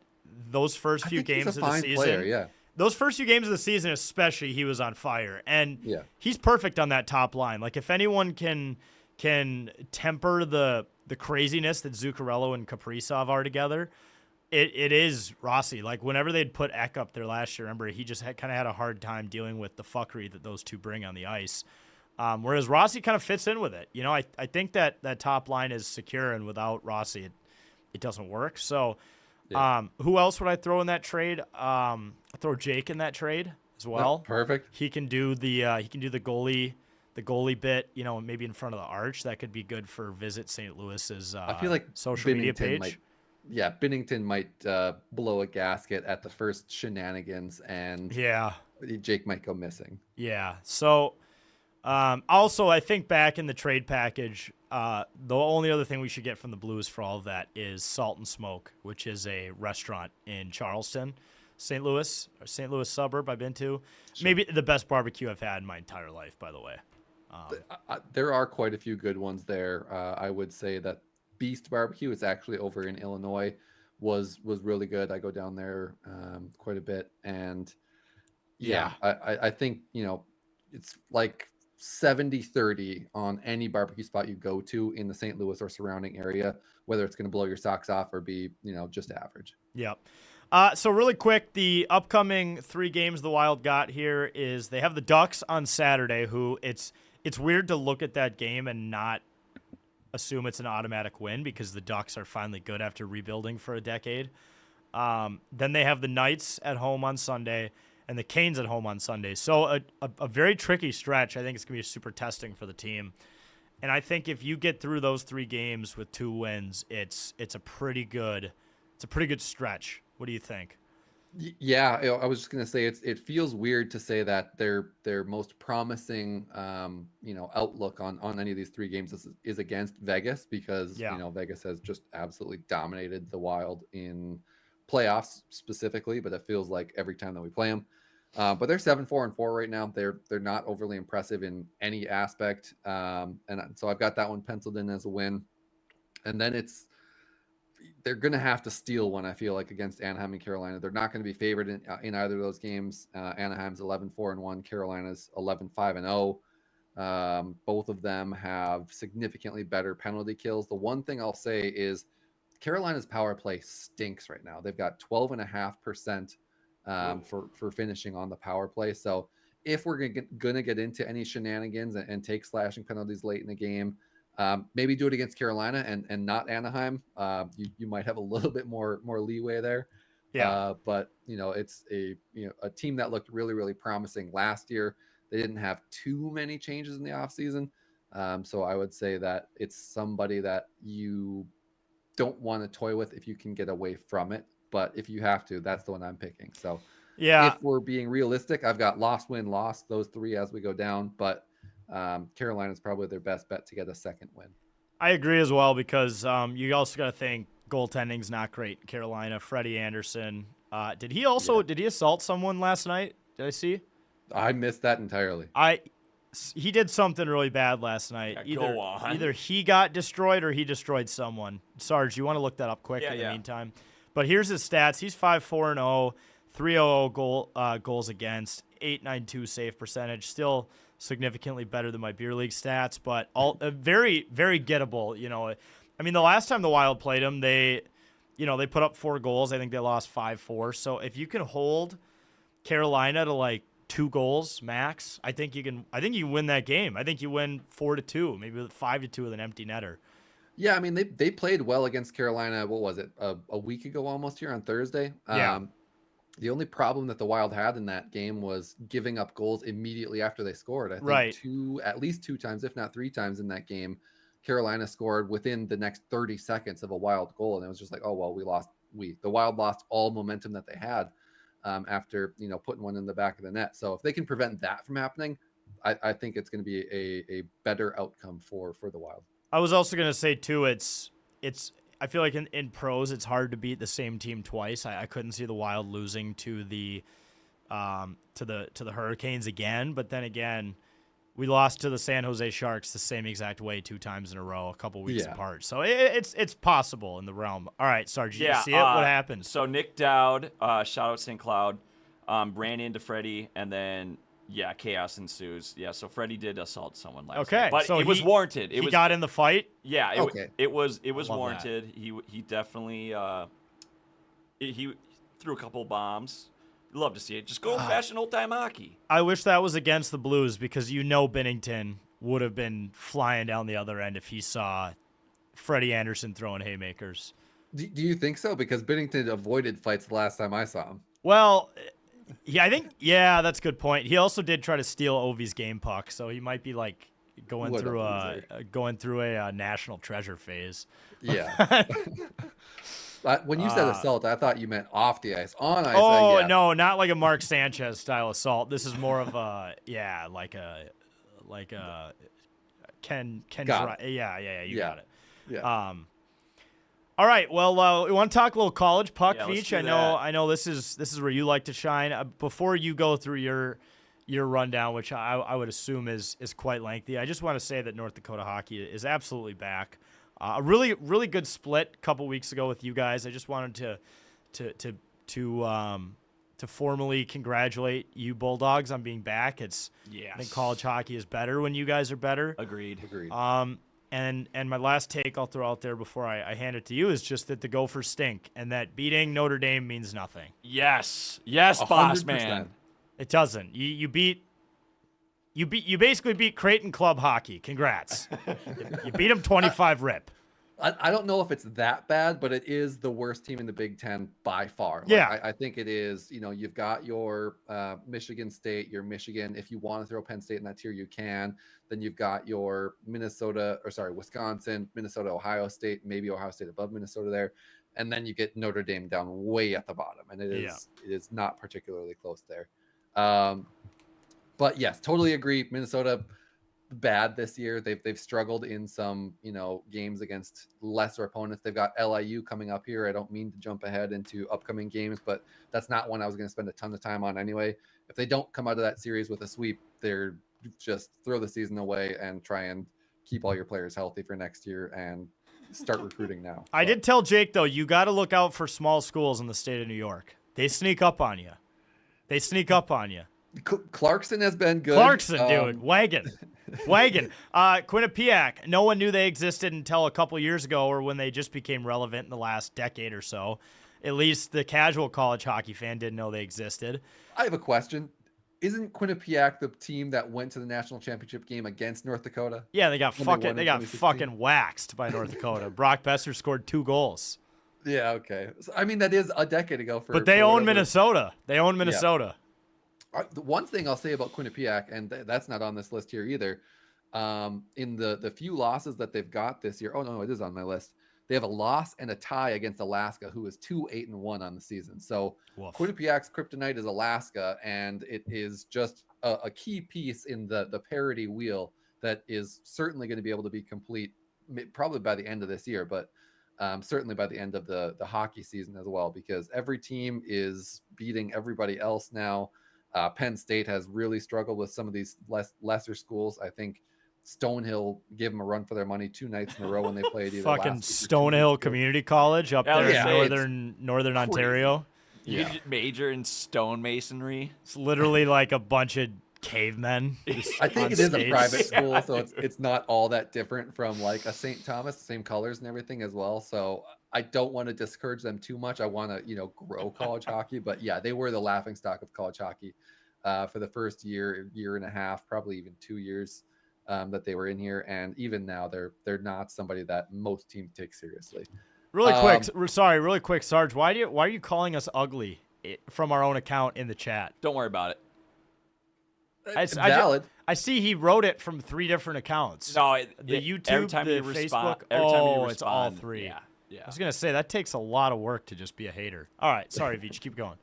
those first few games of the season, player, yeah. Those first few games of the season especially, he was on fire. And he's perfect on that top line. Like, if anyone can temper the craziness that Zuccarello and Kaprizov are together, it is Rossi. Like, whenever they'd put Eck up there last year, remember, he just kind of had a hard time dealing with the fuckery that those two bring on the ice. Whereas Rossi kind of fits in with it. I think that top line is secure, and without Rossi, it doesn't work. So who else would I throw in that trade? I'll throw Jake in that trade as well. Perfect. He can do the goalie bit, maybe in front of the arch. That could be good for Visit St. Louis's I feel like social media page. Binnington might blow a gasket at the first shenanigans, and Jake might go missing. Yeah. So also, I think back in the trade package, the only other thing we should get from the Blues for all of that is Salt and Smoke, which is a restaurant in Charleston, St. Louis suburb I've been to. Sure. Maybe the best barbecue I've had in my entire life, by the way. There are quite a few good ones there. I would say that Beast Barbecue, it's actually over in Illinois, was really good. I go down there quite a bit, and I think it's like 70-30 on any barbecue spot you go to in the St. Louis or surrounding area, whether it's going to blow your socks off or be just average. Yep. So really quick, the upcoming 3 games the Wild got here is they have the Ducks on Saturday, who it's weird to look at that game and not assume it's an automatic win, because the Ducks are finally good after rebuilding for a decade. Then they have the Knights at home on Sunday and the Canes at home on Sunday. So a very tricky stretch. I think it's going to be super testing for the team. And I think if you get through those 3 games with 2 wins, it's a pretty good stretch. What do you think? Yeah, I was just gonna say it feels weird to say that their most promising outlook on any of these 3 games is against Vegas, because Vegas has just absolutely dominated the Wild in playoffs specifically, but it feels like every time that we play them. But they're 7-4-4 right now. They're not overly impressive in any aspect, and so I've got that one penciled in as a win. And then they're going to have to steal one, I feel like, against Anaheim and Carolina. They're not going to be favored in either of those games. Anaheim's 11-4-1, Carolina's 11-5-0. Both of them have significantly better penalty kills. The one thing I'll say is Carolina's power play stinks right now. They've got 12.5% for finishing on the power play. So if we're going to get into any shenanigans and take slashing penalties late in the game, maybe do it against Carolina and not Anaheim. You might have a little bit more leeway there. Yeah. But it's a team that looked really, really promising last year. They didn't have too many changes in the offseason. So I would say that it's somebody that you don't want to toy with if you can get away from it. But if you have to, that's the one I'm picking. So if we're being realistic, I've got lost, win, lost, those 3 as we go down. But Carolina is probably their best bet to get a second win. I agree as well, because you also got to think goaltending's not great in Carolina. Freddie Anderson, did he assault someone last night? Did I see? I missed that entirely. he did something really bad last night. Yeah, go on. Either he got destroyed or he destroyed someone. Sarge, you want to look that up quick in the meantime? But here's his stats. He's 5-4-0, 300 goals against, 892 save percentage. Still significantly better than my beer league stats, but all very, very gettable. You know, I mean, the last time the Wild played him, they put up 4 goals. I think they lost 5-4. So if you can hold Carolina to like 2 goals max, I think you can win that game. I think you win 4-2, maybe 5-2 with an empty netter. Yeah, I mean they played well against Carolina. What was it, a week ago almost here on Thursday? Yeah. The only problem that the Wild had in that game was giving up goals immediately after they scored. I think at least 2 times, if not 3 times in that game, Carolina scored within the next 30 seconds of a Wild goal, and it was just like, oh well, the Wild lost all momentum that they had after putting one in the back of the net. So if they can prevent that from happening, I think it's going to be a better outcome for the Wild. I was also going to say too, it's I feel like in pros it's hard to beat the same team twice. I couldn't see the Wild losing to the Hurricanes again, but then again, we lost to the San Jose Sharks the same exact way 2 times in a row, a couple weeks apart. So it's possible in the realm. All right, Sarge, you see it? What happened? So Nick Dowd, shout out St. Cloud, ran into Freddie, and then chaos ensues. Yeah, so Freddie did assault someone last night. But so it was warranted. He got in the fight? Yeah, it was warranted. That. He definitely he threw a couple bombs. Love to see it. Just go old-fashioned old-time hockey. I wish that was against the Blues, because Binnington would have been flying down the other end if he saw Freddie Anderson throwing haymakers. Do you think so? Because Binnington avoided fights the last time I saw him. Well, I think that's a good point. He also did try to steal Ovi's game puck, so he might be like going through a national treasure phase. Yeah. When you said assault, I thought you meant off the ice. On ice. Oh, no, not like a Mark Sanchez style assault. This is more of a like a Ken. Got it. Yeah, you got it. Yeah. All right. Well, we want to talk a little college puck, Veach. I know this is where you like to shine. Before you go through your rundown, which I would assume is quite lengthy, I just want to say that North Dakota hockey is absolutely back. A really, really good split a couple weeks ago with you guys. I just wanted to formally congratulate you Bulldogs on being back. I think college hockey is better when you guys are better. Agreed. And my last take I'll throw out there before I hand it to you is just that the Gophers stink, and that beating Notre Dame means nothing. Yes, boss man. It doesn't. You basically beat Creighton Club Hockey. Congrats. You beat them 25 rip. I don't know if it's that bad, but it is the worst team in the Big Ten by far. I think it is. You've got your Michigan State, your Michigan. If you want to throw Penn State in that tier, you can. Then you've got your Wisconsin, Minnesota, Ohio State, maybe Ohio State above Minnesota there. And then you get Notre Dame down way at the bottom. And it is not particularly close there. But yes, totally agree. Minnesota bad this year. They've struggled in some games against lesser opponents. They've got LIU coming up here. I don't mean to jump ahead into upcoming games, but that's not one I was going to spend a ton of time on anyway. If they don't come out of that series with a sweep, they're just throw the season away and try and keep all your players healthy for next year and start recruiting now. I did tell Jake though, you got to look out for small schools in the state of New York. They sneak up on you. Clarkson has been good. Dude. Wagon. Quinnipiac. No one knew they existed until a couple years ago, or when they just became relevant in the last decade or so. At least the casual college hockey fan didn't know they existed. I have a question. Isn't Quinnipiac the team that went to the national championship game against North Dakota? Yeah, they got fucking waxed by North Dakota. Brock Besser scored 2 goals. Yeah, okay. So, I mean, that is a decade ago. But they own Minnesota. Yeah. The one thing I'll say about Quinnipiac, and that's not on this list here either, in the few losses that they've got this year. Oh, no, it is on my list. They have a loss and a tie against Alaska, who is 2-8-1 on the season. So Quinnipiac's kryptonite is Alaska, and it is just a key piece in the parity wheel that is certainly going to be able to be complete probably by the end of this year, but certainly by the end of the hockey season as well, because every team is beating everybody else now. Penn State has really struggled with some of these lesser schools. I think Stonehill gave them a run for their money 2 nights in a row when they played either Fucking last week or 2 weeks Stonehill ago. Community College up Yeah, I was there gonna in say, northern crazy. Ontario. You could just major in stonemasonry. It's literally like a bunch of cavemen. just I think on it is a stage. private school, so it's not all that different from like a St. Thomas, same colors and everything as well. So I don't want to discourage them too much. I want to, grow college hockey, but yeah, they were the laughing stock of college hockey for the first year and a half, probably even 2 years that they were in here, and even now they're not somebody that most teams take seriously. Really quick, Sarge. Why are you calling us ugly from our own account in the chat? Don't worry about it. Valid. I see he wrote it from 3 different accounts. No, the YouTube, every time the you Facebook. respond, every time you respond, it's all 3. Yeah, yeah. I was gonna say that takes a lot of work to just be a hater. All right, sorry, Veach, keep going.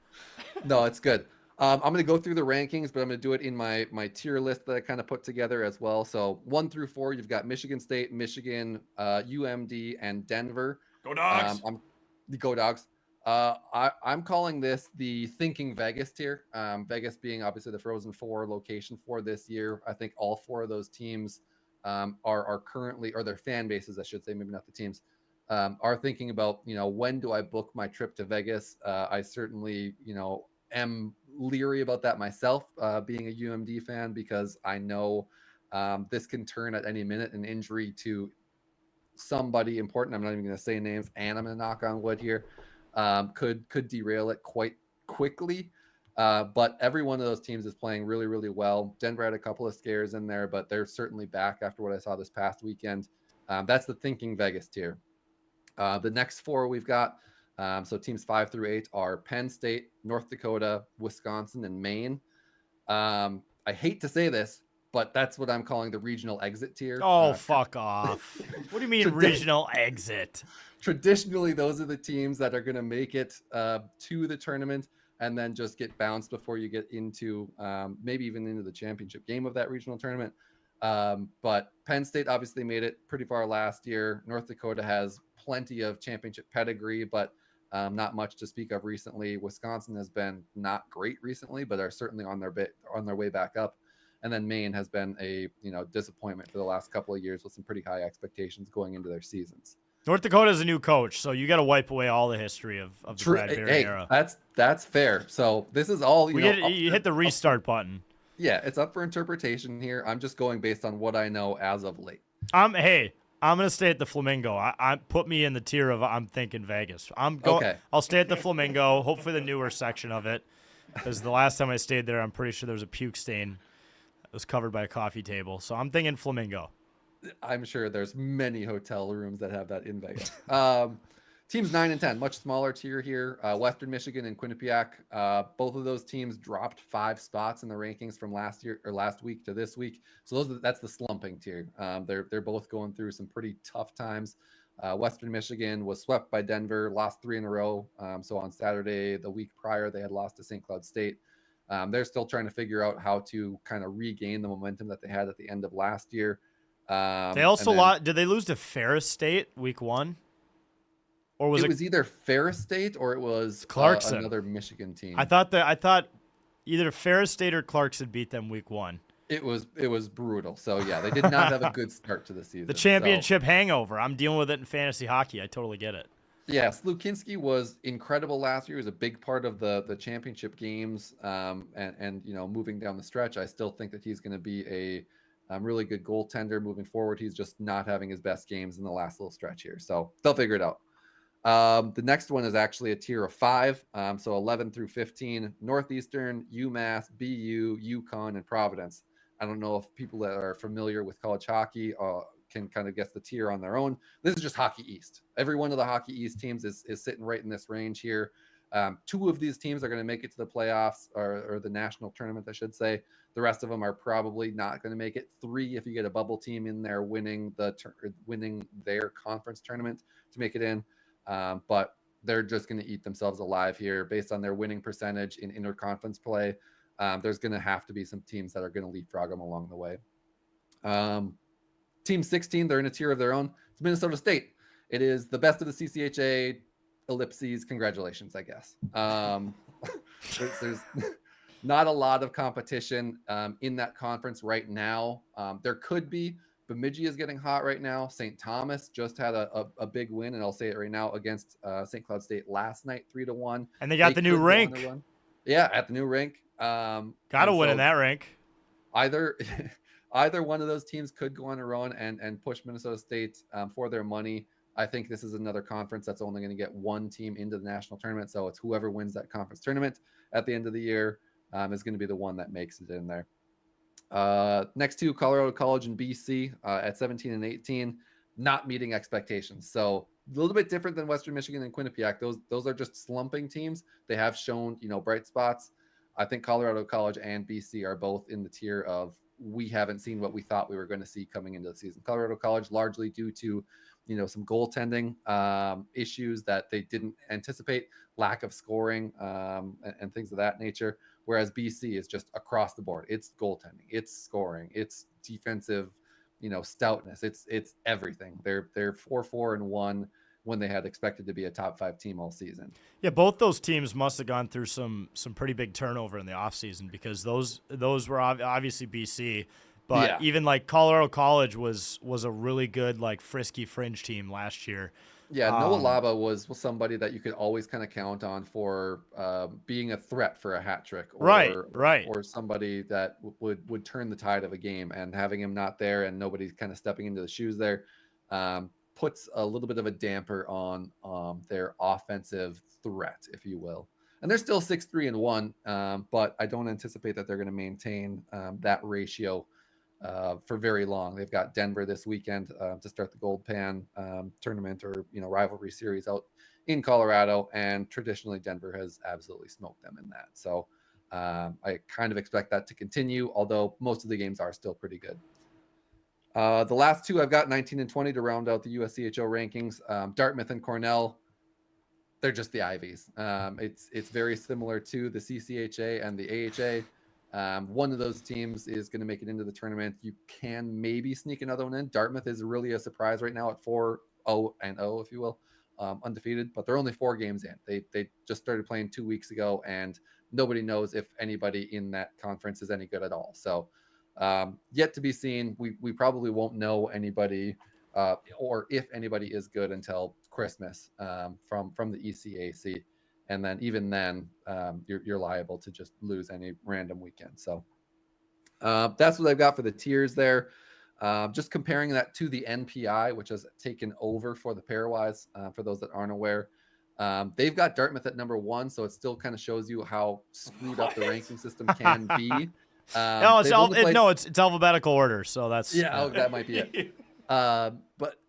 No, it's good. I'm going to go through the rankings, but I'm going to do it in my tier list that I kind of put together as well. So 1 through 4, you've got Michigan State, Michigan, UMD, and Denver. Go Dogs! Go Dogs. I'm calling this the Thinking Vegas tier. Vegas being obviously the Frozen Four location for this year. I think all 4 of those teams are currently, or their fan bases, I should say, maybe not the teams, are thinking about, when do I book my trip to Vegas? I certainly, am leery about that myself, being a UMD fan, because I know this can turn at any minute. An injury to somebody important, I'm not even going to say names, and I'm going to knock on wood here, could derail it quite quickly. But every one of those teams is playing really, really well. Denver had a couple of scares in there, but they're certainly back after what I saw this past weekend. That's the Thinking Vegas tier. The next 4 we've got, so teams 5 through 8 are Penn State, North Dakota, Wisconsin, and Maine. I hate to say this, but that's what I'm calling the regional exit tier. Oh, fuck off. What do you mean regional exit? Traditionally, those are the teams that are going to make it to the tournament and then just get bounced before you get into maybe even into the championship game of that regional tournament. But Penn State obviously made it pretty far last year. North Dakota has plenty of championship pedigree, but not much to speak of recently. Wisconsin has been not great recently, but are certainly on their way back up. And then Maine has been a disappointment for the last couple of years with some pretty high expectations going into their seasons. North Dakota is a new coach, so you got to wipe away all the history of the Brad Berry era. That's fair. So this is all you hit the restart button. Yeah, it's up for interpretation here. I'm just going based on what I know as of late. I'm gonna stay at the Flamingo. I put me in the tier of I'm thinking Vegas. Okay. I'll stay at the Flamingo. Hopefully the newer section of it, because the last time I stayed there, I'm pretty sure there was a puke stain that was covered by a coffee table. So I'm thinking Flamingo. I'm sure there's many hotel rooms that have that in Vegas. Teams 9 and 10, much smaller tier here. Western Michigan and Quinnipiac. Both of those teams dropped 5 spots in the rankings from last week to this week. So that's the slumping tier. They're both going through some pretty tough times. Western Michigan was swept by Denver, lost 3 in a row. So on Saturday, the week prior, they had lost to St. Cloud State. They're still trying to figure out how to kind of regain the momentum that they had at the end of last year. They also lost. Did they lose to Ferris State week 1? Or was it either Ferris State or it was Clarkson, another Michigan team? I thought either Ferris State or Clarkson beat them week 1. It was brutal. So yeah, they did not have a good start to the season. The championship hangover. I'm dealing with it in fantasy hockey. I totally get it. Yeah, Slukinski was incredible last year. He was a big part of the championship games, and moving down the stretch. I still think that he's going to be a really good goaltender moving forward. He's just not having his best games in the last little stretch here. So they'll figure it out. The next one is actually a tier of 5. So 11 through 15, Northeastern, UMass, BU, UConn, and Providence. I don't know if people that are familiar with college hockey can kind of guess the tier on their own. This is just Hockey East. Every one of the Hockey East teams is sitting right in this range here. 2 of these teams are going to make it to the playoffs or the national tournament, I should say. The rest of them are probably not going to make it. 3, if you get a bubble team in there winning their conference tournament to make it in. But they're just going to eat themselves alive here based on their winning percentage in interconference play. There's going to have to be some teams that are going to leapfrog them along the way. Team 16, they're in a tier of their own. It's Minnesota State. It is the best of the CCHA. Ellipses. Congratulations, I guess. There's not a lot of competition in that conference right now. There could be. Bemidji is getting hot right now. St. Thomas just had a big win, and I'll say it right now, against St. Cloud State last night, 3-1. And they got the new could go on a rink. run. Yeah, at the new rink. Got to And win so in that rink. either either one of those teams could go on a run and push Minnesota State for their money. I think this is another conference that's only going to get one team into the national tournament. So it's whoever wins that conference tournament at the end of the year is going to be the one that makes it in there. Next two, Colorado College and BC at 17 and 18, not meeting expectations. So a little bit different than Western Michigan and Quinnipiac. Those are just slumping teams. They have shown, bright spots. I think Colorado College and BC are both in the tier of we haven't seen what we thought we were going to see coming into the season. Colorado College largely due to, some goaltending issues that they didn't anticipate, lack of scoring and things of that nature. Whereas BC is just across the board. It's goaltending, it's scoring, it's defensive, stoutness. It's everything. They're 4-4-1 when they had expected to be a top 5 team all season. Yeah, both those teams must have gone through some pretty big turnover in the offseason, because those were obviously BC, but even like Colorado College was a really good, like, frisky fringe team last year. Yeah, Noah Laba was somebody that you could always kind of count on for being a threat for a hat trick, or or somebody that would turn the tide of a game. And having him not there and nobody kind of stepping into the shoes there puts a little bit of a damper on their offensive threat, if you will. And they're still 6-3-1, but I don't anticipate that they're going to maintain that ratio for very long. They've got Denver this weekend to start the Gold Pan tournament, or rivalry series out in Colorado, and traditionally Denver has absolutely smoked them in that. So I kind of expect that to continue, although most of the games are still pretty good. The last two I've got 19 and 20 to round out the USCHO rankings. Dartmouth and Cornell, they're just the Ivies. It's very similar to the CCHA and the AHA. One of those teams is going to make it into the tournament. You can maybe sneak another one in. Dartmouth is really a surprise right now at 4-0, if you will, undefeated, but they're only 4 games in. They just started playing 2 weeks ago, and nobody knows if anybody in that conference is any good at all. So yet to be seen. We probably won't know anybody or if anybody is good until Christmas from the ECAC. And then even then, you're liable to just lose any random weekend. So that's what I've got for the tiers there. Just comparing that to the NPI, which has taken over for the pairwise, for those that aren't aware. They've got Dartmouth at number 1, so it still kind of shows you how screwed up the ranking system can be. It's alphabetical order, so that's that might be it. But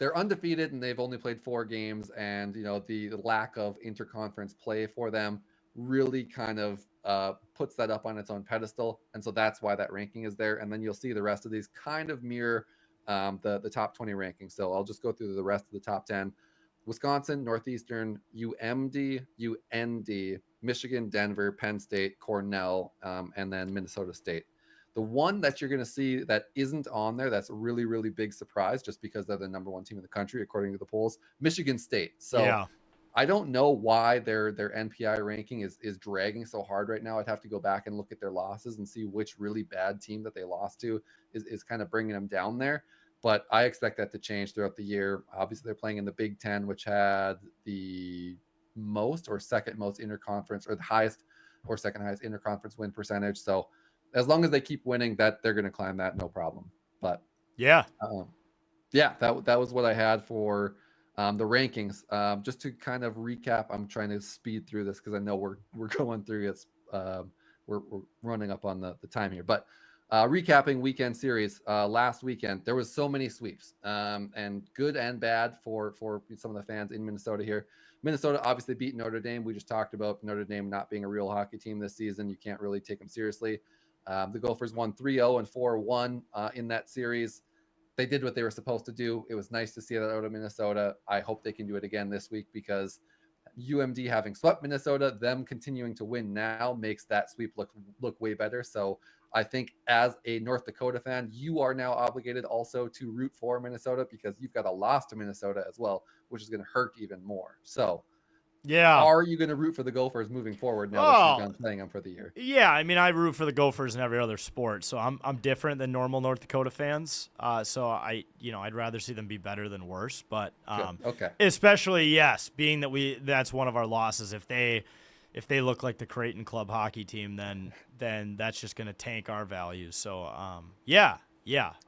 they're undefeated, and they've only played 4 games, and the lack of interconference play for them really kind of puts that up on its own pedestal, and so that's why that ranking is there. And then you'll see the rest of these kind of mirror the top 20 rankings. So I'll just go through the rest of the top 10. Wisconsin, Northeastern, UMD, UND, Michigan, Denver, Penn State, Cornell, and then Minnesota State. The one that you're going to see that isn't on there, that's a really, really big surprise, just because they're the number 1 team in the country, according to the polls, Michigan State. So I don't know why their NPI ranking is dragging so hard right now. I'd have to go back and look at their losses and see which really bad team that they lost to is kind of bringing them down there. But I expect that to change throughout the year. Obviously, they're playing in the Big Ten, which had the most or second most interconference, or the highest or second highest interconference win percentage. So as long as they keep winning, that they're going to climb that, no problem. But that was what I had for the rankings. Just to kind of recap, I'm trying to speed through this because I know we're going through it. We're running up on the time here, but recapping weekend series last weekend, there was so many sweeps, and good and bad for some of the fans in Minnesota here. Minnesota obviously beat Notre Dame. We just talked about Notre Dame not being a real hockey team this season. You can't really take them seriously. The Gophers won 3-0 and 4-1 in that series. They did what they were supposed to do. It was nice to see that out of Minnesota. I hope they can do it again this week, because UMD having swept Minnesota, them continuing to win now makes that sweep look way better. So I think as a North Dakota fan, you are now obligated also to root for Minnesota, because you've got a loss to Minnesota as well, which is going to hurt even more. So Yeah. Are you going to root for the Gophers moving forward now that Oh, you're done playing them for the year? yeah. I mean, I root for the Gophers in every other sport, so I'm different than normal North Dakota fans. So I'd rather see them be better than worse. But Good. Okay. especially yes, being that that's one of our losses. If they look like the Creighton Club hockey team, then that's just going to tank our values. So yeah.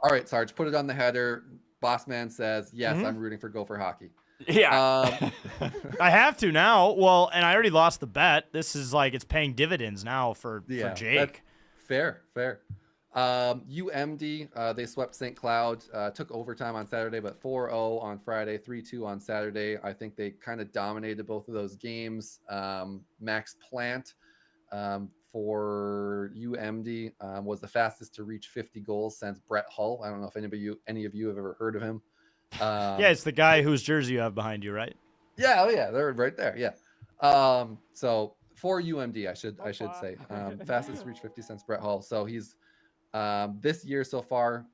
All right, Sarge, put it on the header. Boss man says, yes, Mm-hmm. I'm rooting for Gopher hockey. Yeah. I have to now. Well, and I already lost the bet. This is like it's paying dividends now for Jake. Fair. UMD, they swept St. Cloud, took overtime on Saturday, but 4-0 on Friday, 3-2 on Saturday. I think they kind of dominated both of those games. Max Plant for UMD was the fastest to reach 50 goals since Brett Hull. I don't know if any of you have ever heard of him. Yeah, it's the guy whose jersey you have behind you, right? Yeah, oh yeah, they're right there. Yeah. So for UMD, I should say, fastest to reach 50 since Brett Hull. So he's this year so far,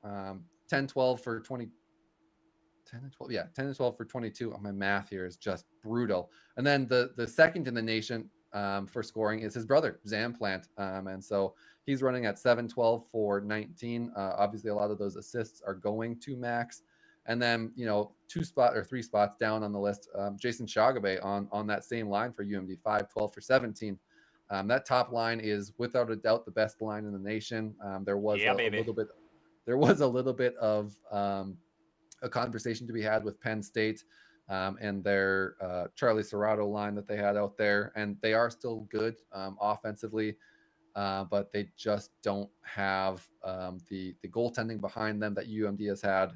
10-12 for 20. 10 and 12, yeah, 10 and 12 for 22. My math here is just brutal. And then the second in the nation for scoring is his brother, Zam Plant. And so he's running at 7-12 for 19. Obviously, a lot of those assists are going to Max. And then, 3 spots down on the list, Jason Shagabe on that same line for UMD, 5-12 for 17. That top line is without a doubt the best line in the nation. There was a little bit of a conversation to be had with Penn State and their Charlie Serrato line that they had out there, and they are still good offensively, but they just don't have the goaltending behind them that UMD has had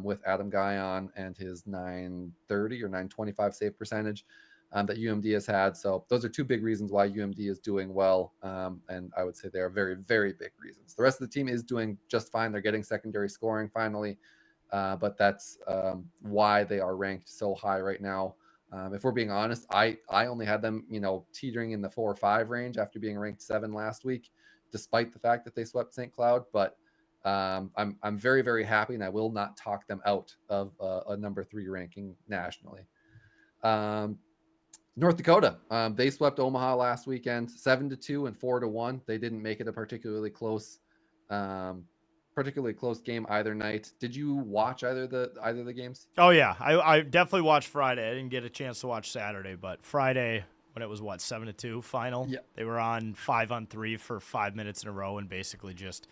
with Adam Guyon and his 930 or 925 save percentage that UMD has had. So those are two big reasons why UMD is doing well, and I would say they are very, very big reasons. The rest of the team is doing just fine. They're getting secondary scoring finally. But that's why they are ranked so high right now. If we're being honest, I only had them, teetering in the 4 or 5 range after being ranked 7 last week, despite the fact that they swept St. Cloud. But I'm very, very happy, and I will not talk them out of a number 3 ranking nationally. North Dakota, they swept Omaha last weekend, 7-2 and 4-1. They didn't make it a particularly close game either night. Did you watch either of the games? Oh yeah, I definitely watched Friday. I didn't get a chance to watch Saturday, but Friday when it was 7-2 final. Yeah. They were on 5-on-3 for 5 minutes in a row and basically just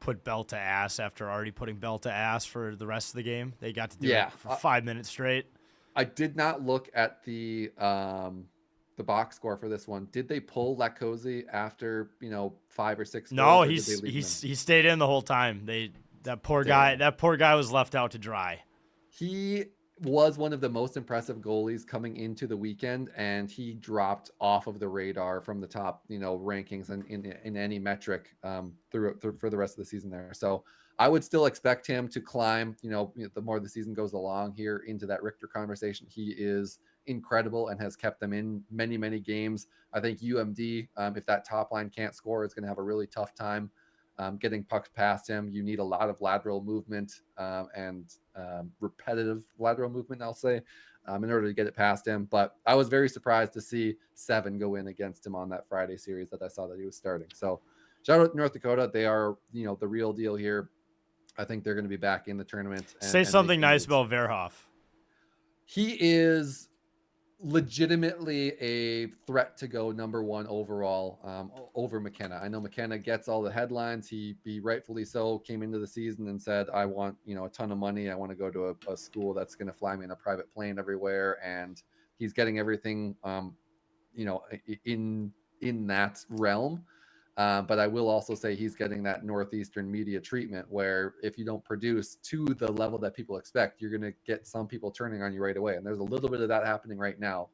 put bell to ass after already putting bell to ass for the rest of the game. They got to do it for 5 minutes straight. I did not look at the box score for this one. Did they pull Latkozy after 5 or 6 goals? No, he stayed in the whole time. That poor guy was left out to dry. He was one of the most impressive goalies coming into the weekend, and he dropped off of the radar from the top rankings and in any metric through for the rest of the season there. So I would still expect him to climb, the more the season goes along here into that Richter conversation. He is incredible and has kept them in many, many games. I think UMD, if that top line can't score, is going to have a really tough time getting pucks past him. You need a lot of lateral movement and repetitive lateral movement, I'll say, in order to get it past him. But I was very surprised to see 7 go in against him on that Friday series that I saw that he was starting. So shout out to North Dakota. They are, the real deal here. I think they're going to be back in the tournament. Say something nice about Verhoff. He is legitimately a threat to go number 1 overall over McKenna. I know McKenna gets all the headlines. He rightfully so came into the season and said, I want, a ton of money. I want to go to a school that's going to fly me in a private plane everywhere. And he's getting everything, in that realm. But I will also say he's getting that Northeastern media treatment where if you don't produce to the level that people expect, you're going to get some people turning on you right away. And there's a little bit of that happening right now.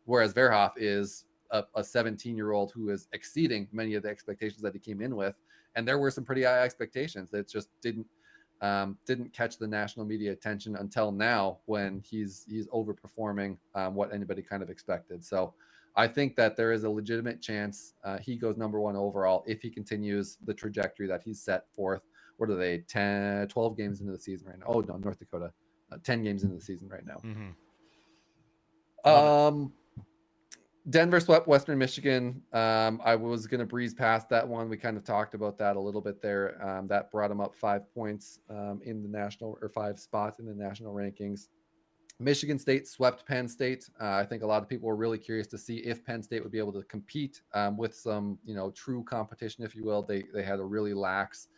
Whereas Verhoff is a 17-year-old who is exceeding many of the expectations that he came in with. And there were some pretty high expectations that just didn't catch the national media attention until now when he's overperforming what anybody kind of expected. So I think that there is a legitimate chance he goes number 1 overall if he continues the trajectory that he's set forth. What are they, 12 games into the season right now? Oh, no, North Dakota, 10 games into the season right now. Mm-hmm. Denver swept Western Michigan. I was going to breeze past that one. We kind of talked about that a little bit there. That brought them up 5 points in the national, or 5 spots in the national rankings. Michigan State swept Penn State. I think a lot of people were really curious to see if Penn State would be able to compete with some, true competition, if you will. They had a really lax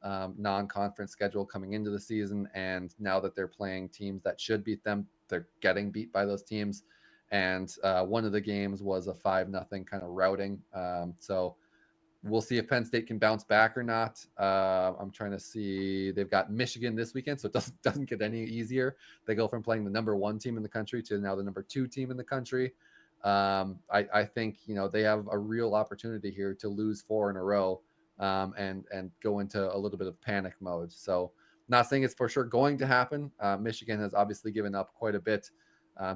non-conference schedule coming into the season, and now that they're playing teams that should beat them, they're getting beat by those teams. And one of the games was a 5-0 kind of routing. So we'll see if Penn State can bounce back or not. I'm trying to see. They've got Michigan this weekend, so it doesn't get any easier. They go from playing the number 1 team in the country to now the number 2 team in the country. I think they have a real opportunity here to lose 4 in a row and go into a little bit of panic mode. So not saying it's for sure going to happen. Michigan has obviously given up quite a bit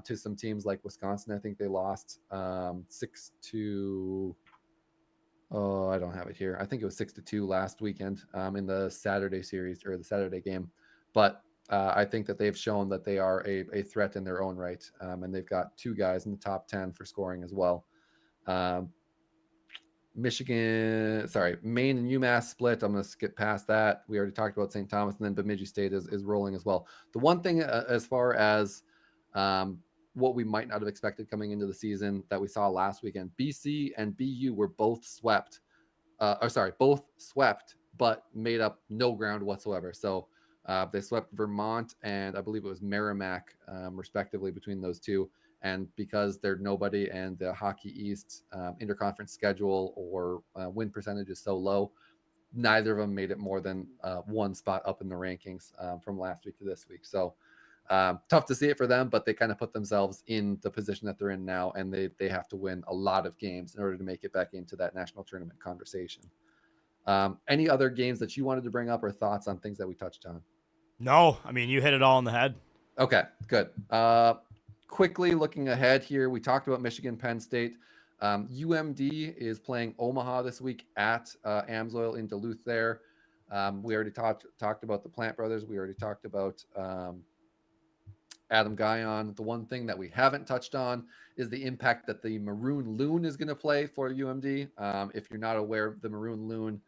to some teams like Wisconsin. I think they lost 6-2. Oh, I don't have it here. I think it was 6-2 last weekend in the Saturday series, or the Saturday game. But I think that they've shown that they are a threat in their own right. And they've got 2 guys in the top 10 for scoring as well. Maine and UMass split. I'm going to skip past that. We already talked about St. Thomas, and then Bemidji State is rolling as well. The one thing as far as what we might not have expected coming into the season that we saw last weekend, BC and BU were both swept. Both swept, but made up no ground whatsoever. So they swept Vermont and I believe it was Merrimack, respectively, between those two. And because they're nobody and the Hockey East interconference schedule or win percentage is so low, neither of them made it more than 1 spot up in the rankings from last week to this week. So tough to see it for them, but they kind of put themselves in the position that they're in now, and they have to win a lot of games in order to make it back into that national tournament conversation. Any other games that you wanted to bring up or thoughts on things that we touched on? No, I mean, you hit it all on the head. Okay, good. Quickly looking ahead here, we talked about Michigan, Penn State. UMD is playing Omaha this week at Amsoil in Duluth there. We already talked about the Plant Brothers. We already talked about Adam Guyon. The one thing that we haven't touched on is the impact that the Maroon Loon is going to play for UMD. If you're not aware, the Maroon Loon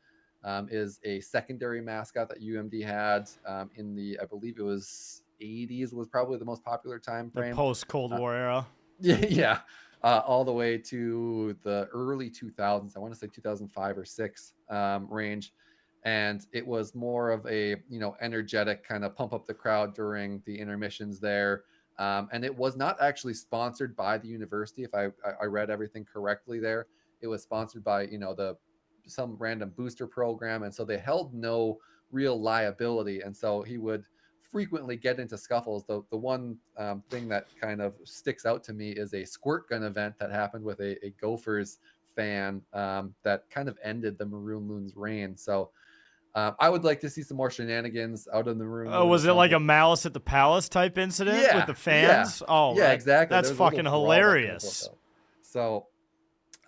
is a secondary mascot that UMD had in the, I believe it was 80s was probably the most popular time frame. The post-Cold War era. Yeah. All the way to the early 2000s. I want to say 2005 or 6 range. And it was more of a, energetic kind of pump up the crowd during the intermissions there. And it was not actually sponsored by the university. If I read everything correctly there, it was sponsored by, some random booster program. And so they held no real liability. And so he would frequently get into scuffles. The one thing that kind of sticks out to me is a squirt gun event that happened with a Gophers fan that kind of ended the Maroon Loon's reign. So I would like to see some more shenanigans out of the Maroon Loon. Was it like a Malice at the Palace type incident with the fans? Yeah. Oh, yeah, exactly. That's fucking hilarious. So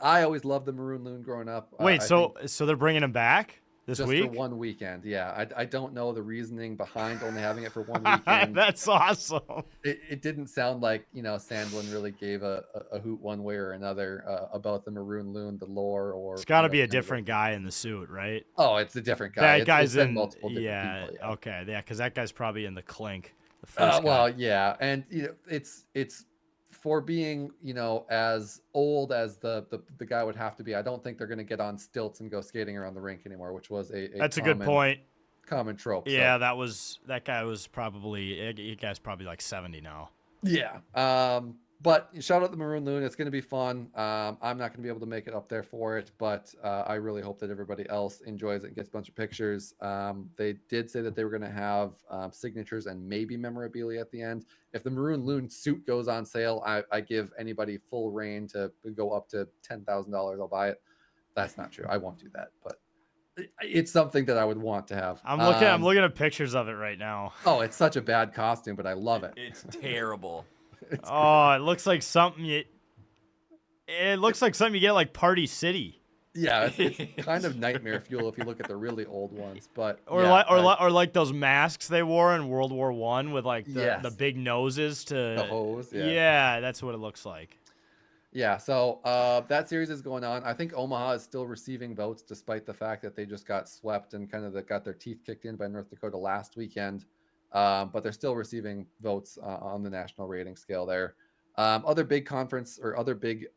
I always loved the Maroon Loon growing up. Wait, so they're bringing him back this week? Just for 1 weekend, yeah. I don't know the reasoning behind only having it for 1 weekend. That's awesome. It didn't sound like, Sandlin really gave a hoot one way or another about the Maroon Loon, the lore, or it's got to be a different guy in the suit, right? Oh, it's a different guy. That guy's it's in multiple different people. Yeah. Okay, yeah, because that guy's probably in the Clink. The first well, guy. yeah, and it's for being, as old as the guy would have to be. I don't think they're going to get on stilts and go skating around the rink anymore, which was that's a good point. Common trope. Yeah, so. that guy's probably like 70 now. Yeah. But shout out the Maroon Loon. It's going to be fun. I'm not going to be able to make it up there for it, but I really hope that everybody else enjoys it and gets a bunch of pictures. They did say that they were going to have signatures and maybe memorabilia at the end. If the Maroon Loon suit goes on sale, I give anybody full reign to go up to $10,000. I'll buy it. That's not true. I won't do that, but it's something that I would want to have. I'm looking at pictures of it right now. Oh, it's such a bad costume, but I love it. It's terrible. It looks like something you get at like Party City. Yeah, it's kind of nightmare fuel if you look at the really old ones, but or like those masks they wore in World War I with like the big noses to the hose. Yeah, that's what it looks like. Yeah, so that series is going on. I think Omaha is still receiving votes despite the fact that they just got swept and kind of got their teeth kicked in by North Dakota last weekend. But they're still receiving votes on the national rating scale there. Other big conference or other big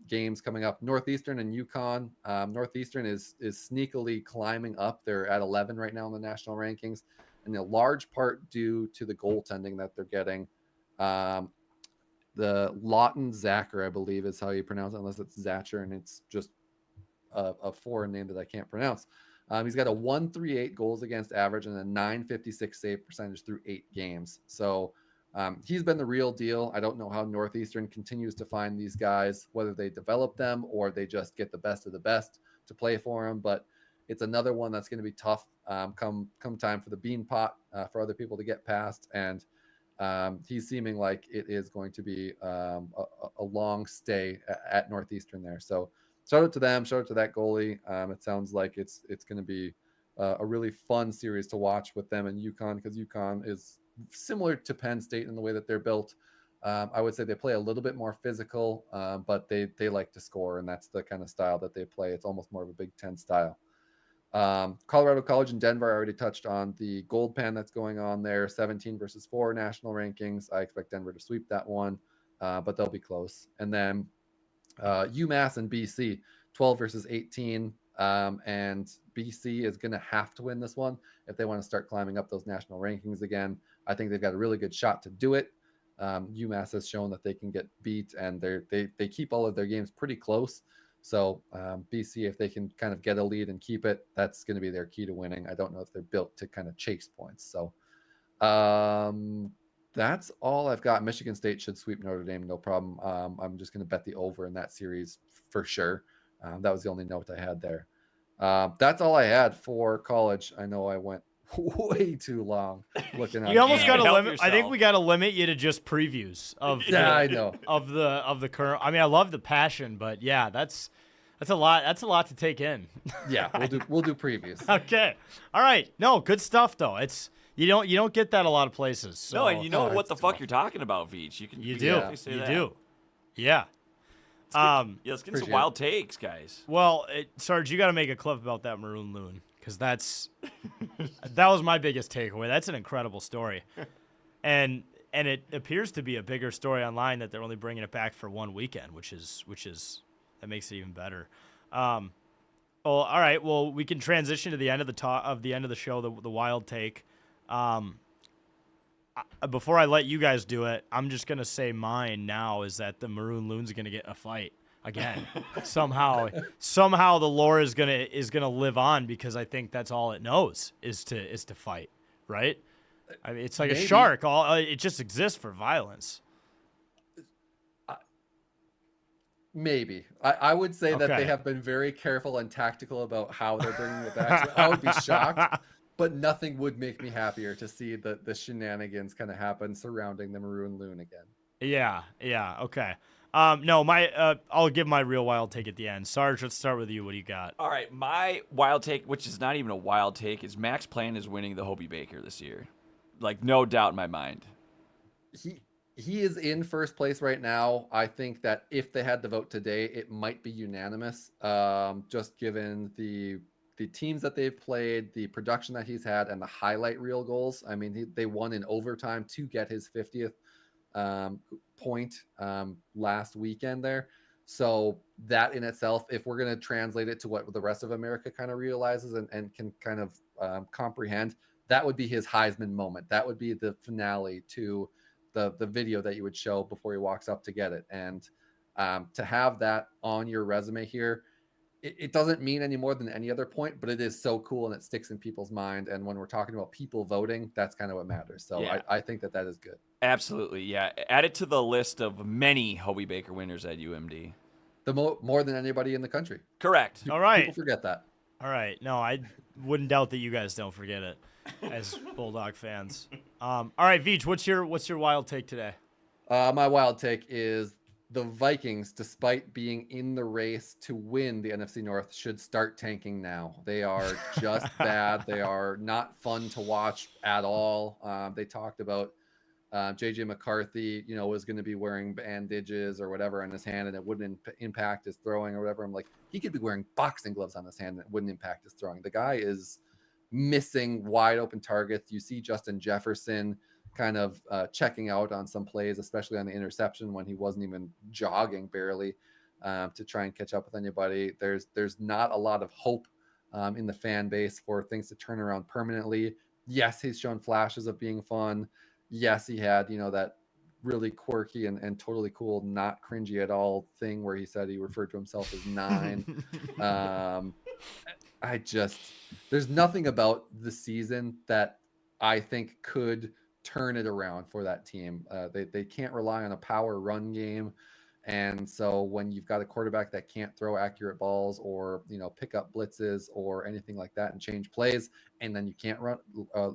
games coming up: Northeastern and Yukon. Northeastern is sneakily climbing up. They're at 11 right now in the national rankings, and a large part due to the goaltending that they're getting. Um, the Lawton Zacher, I believe, is how you pronounce it, unless it's Zacher and it's just a foreign name that I can't pronounce. He's got a 138 goals against average and a 956 save percentage through 8 games. So he's been the real deal. I don't know how Northeastern continues to find these guys, whether they develop them or they just get the best of the best to play for him. But it's another one that's going to be tough come time for the bean pot for other people to get past. And he's seeming like it is going to be a long stay at Northeastern there. So shout out to them. Shout out to that goalie. It sounds like it's going to be a really fun series to watch with them and UConn, because UConn is similar to Penn State in the way that they're built. I would say they play a little bit more physical, but they like to score, and that's the kind of style that they play. It's almost more of a Big Ten style. Colorado College and Denver, I already touched on the gold pan that's going on there. 17 versus 4 national rankings. I expect Denver to sweep that one, but they'll be close. And then UMass and BC, 12 versus 18. And BC is going to have to win this one if they want to start climbing up those national rankings again. I think they've got a really good shot to do it. UMass has shown that they can get beat, and they keep all of their games pretty close. So BC, if they can kind of get a lead and keep it, that's going to be their key to winning. I don't know if they're built to kind of chase points. So that's all I've got. Michigan State should sweep Notre Dame, no problem. I'm just going to bet the over in that series for sure. That was the only note I had there. That's all I had for college. I know I went way too long looking at You almost got to Help limit. I think yourself. we got to limit you to just previews of Yeah, I know. of the current. I mean, I love the passion, but yeah, that's a lot. That's a lot to take in. Yeah, we'll do previews. Okay, all right. No, good stuff though. It's you don't get that a lot of places. So, No, and you know what it's the fuck you're talking about, Veach. You can you definitely do. say You that. do. Yeah. Yeah, let's get some Appreciate wild takes, guys. Well, Sarge, you got to make a clip about that maroon loon, because that was my biggest takeaway. That's an incredible story, and it appears to be a bigger story online that they're only bringing it back for one weekend, which is that makes it even better. Well, all right. Well, we can transition to the end of the show, the wild take. Before I let you guys do it, I'm just gonna say mine now is that the Maroon Loon's gonna get in a fight again. Somehow the lore is gonna live on, because I think that's all it knows is to fight, right? I mean, it's like Maybe. a shark. It just exists for violence. Maybe. I would say that Okay. they have been very careful and tactical about how they're bringing it back. So I would be shocked, but nothing would make me happier to see the shenanigans kind of happen surrounding the Maroon Loon again. Yeah. Okay. No, I'll give my real wild take at the end. Sarge, let's start with you. What do you got? All right, my wild take, which is not even a wild take, is Max Plan is winning the Hobie Baker this year. Like, no doubt in my mind. He is in first place right now. I think that if they had the vote today, it might be unanimous. Just given the teams that they've played, the production that he's had, and the highlight reel goals. I mean, they won in overtime to get his 50th point last weekend there. So that in itself, if we're going to translate it to what the rest of America kind of realizes and can kind of comprehend, that would be his Heisman moment. That would be the finale to the video that you would show before he walks up to get it. And to have that on your resume here, it doesn't mean any more than any other point, but it is so cool and it sticks in people's mind. And when we're talking about people voting, that's kind of what matters. So Yeah. I think that is good. Absolutely, yeah. Add it to the list of many Hobie Baker winners at UMD. More than anybody in the country. Correct. All right. People forget that. All right. No, I wouldn't doubt that you guys don't forget it as Bulldog fans. All right, Veach, what's your wild take today? My wild take is the Vikings, despite being in the race to win the NFC North, should start tanking now. They are just bad. They are not fun to watch at all. They talked about JJ McCarthy, was going to be wearing bandages or whatever on his hand, and it wouldn't impact his throwing or whatever. I'm like, he could be wearing boxing gloves on his hand, and it wouldn't impact his throwing. The guy is missing wide open targets. You see Justin Jefferson kind of checking out on some plays, especially on the interception when he wasn't even jogging barely to try and catch up with anybody. There's not a lot of hope in the fan base for things to turn around permanently. Yes, he's shown flashes of being fun. Yes, he had, that really quirky and totally cool, not cringy at all thing where he said he referred to himself as 9. There's nothing about the season that I think could turn it around for that team. They can't rely on a power run game. And so when you've got a quarterback that can't throw accurate balls or, pick up blitzes or anything like that and change plays, and then you can't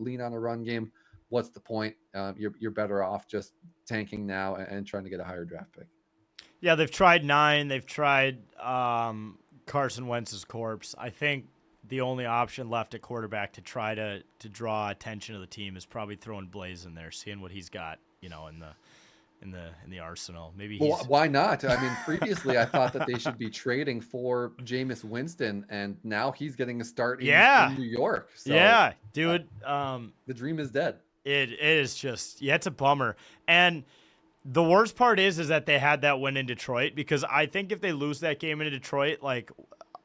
lean on a run game, what's the point? You're better off just tanking now and trying to get a higher draft pick. Yeah, they've tried 9. They've tried Carson Wentz's corpse. I think the only option left at quarterback to try to draw attention to the team is probably throwing Blaze in there, seeing what he's got, in the arsenal. Maybe why not? I mean, previously I thought that they should be trading for Jameis Winston, and now he's getting a start in New York. So, yeah, dude. The dream is dead. It is just, it's a bummer. And the worst part is that they had that win in Detroit, because I think if they lose that game in Detroit, like,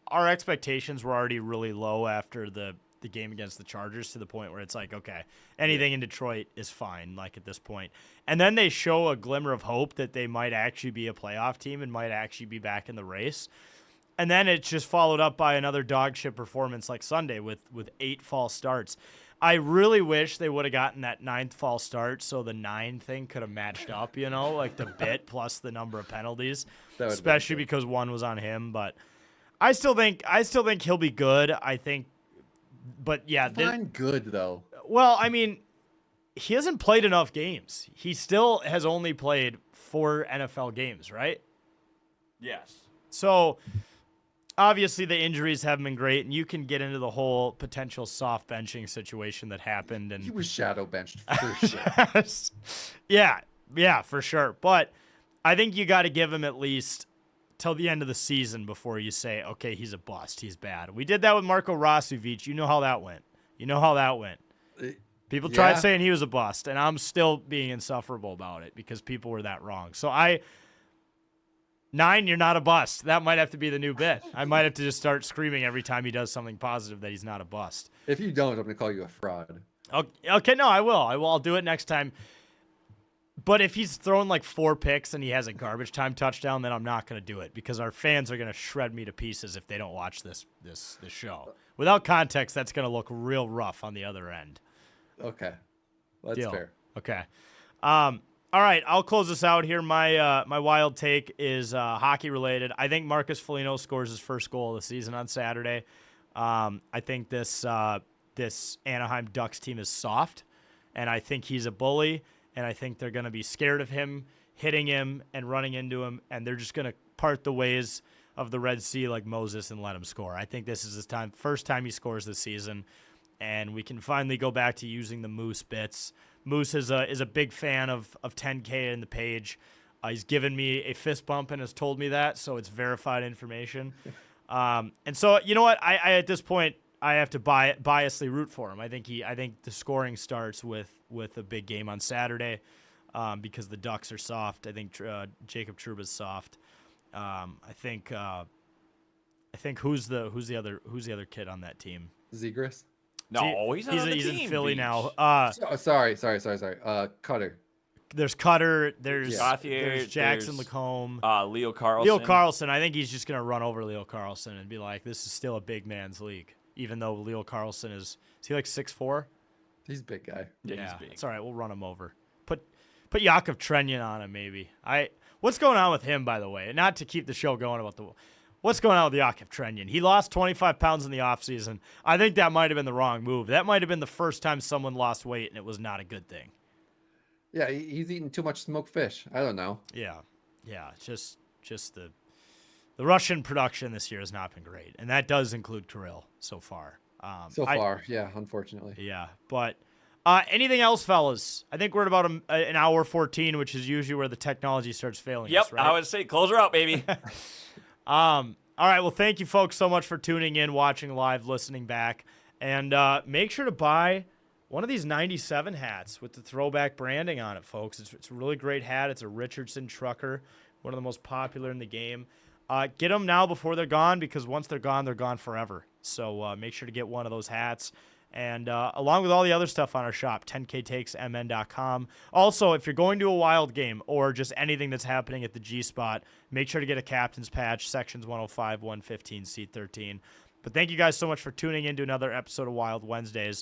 our expectations were already really low after the game against the Chargers, to the point where it's like, okay, anything in Detroit is fine, like, at this point. And then they show a glimmer of hope that they might actually be a playoff team and might actually be back in the race. And then it's just followed up by another dog shit performance like Sunday with 8 false starts. I really wish they would have gotten that 9th false start so the 9 thing could have matched up, like the bit plus the number of penalties, especially because one was on him. But I still think he'll be good. But yeah, good though. Well, I mean, he hasn't played enough games. He still has only played 4 NFL games, right? Yes. So obviously the injuries haven't been great, and you can get into the whole potential soft benching situation that happened. And he was shadow benched for sure. Yeah, for sure. But I think you got to give him at least till the end of the season before you say, okay, he's a bust, he's bad. We did that with Marco Rasuvic. You know how that went. People tried saying he was a bust, and I'm still being insufferable about it because people were that wrong. So 9, you're not a bust. That might have to be the new bit. I might have to just start screaming every time he does something positive that he's not a bust. If you don't, I'm going to call you a fraud. Okay, no, I will. I'll do it next time. But if he's throwing like 4 picks and he has a garbage time touchdown, then I'm not going to do it, because our fans are going to shred me to pieces if they don't watch this show. Without context, that's going to look real rough on the other end. Okay. That's fair. Okay. All right, I'll close this out here. My wild take is hockey related. I think Marcus Foligno scores his first goal of the season on Saturday. I think this Anaheim Ducks team is soft, and I think he's a bully, and I think they're going to be scared of him hitting him and running into him, and they're just going to part the ways of the Red Sea like Moses and let him score. I think this is his first time he scores this season, and we can finally go back to using the Moose bits. Moose is a big fan of 10K in the page. He's given me a fist bump and has told me that, so it's verified information. And so, you know what? I at this point, I have to biasly root for him. I think the scoring starts with a big game on Saturday, because the Ducks are soft. I think Jacob Trouba's soft. I think who's the other kid on that team? Zegras? No, he's on the he's team, in Philly Veach. now. Sorry. Cutter. There's Cutter. There's Gauthier, there's Jackson Lacombe. Leo Carlson. Leo Carlson. I think he's just gonna run over Leo Carlson and be like, "This is still a big man's league." Even though Leo Carlson is he like 6'4"? He's a big guy. Yeah, he's big. It's all right. We'll run him over. Put Yakov Trenyan on him, maybe. What's going on with him, by the way? Not to keep the show going what's going on with Yakov Trenyan? He lost 25 pounds in the offseason. I think that might have been the wrong move. That might have been the first time someone lost weight, and it was not a good thing. Yeah, he's eating too much smoked fish. I don't know. Yeah. Just the Russian production this year has not been great, and that does include Kirill so far. Yeah, unfortunately. Yeah, but Anything else, fellas? I think we're at about an hour 14, which is usually where the technology starts failing Yep, us, right? I would say close her out, baby. All right, well, thank you folks so much for tuning in, watching live, listening back. And make sure to buy one of these 97 hats with the throwback branding on it, folks. It's a really great hat. It's a Richardson trucker, one of the most popular in the game. Get them now before they're gone, because once they're gone forever. So make sure to get one of those hats. And along with all the other stuff on our shop, 10ktakesmn.com. Also, if you're going to a Wild game or just anything that's happening at the G-Spot, make sure to get a captain's patch, sections 105, 115, seat 13. But thank you guys so much for tuning in to another episode of Wild Wednesdays.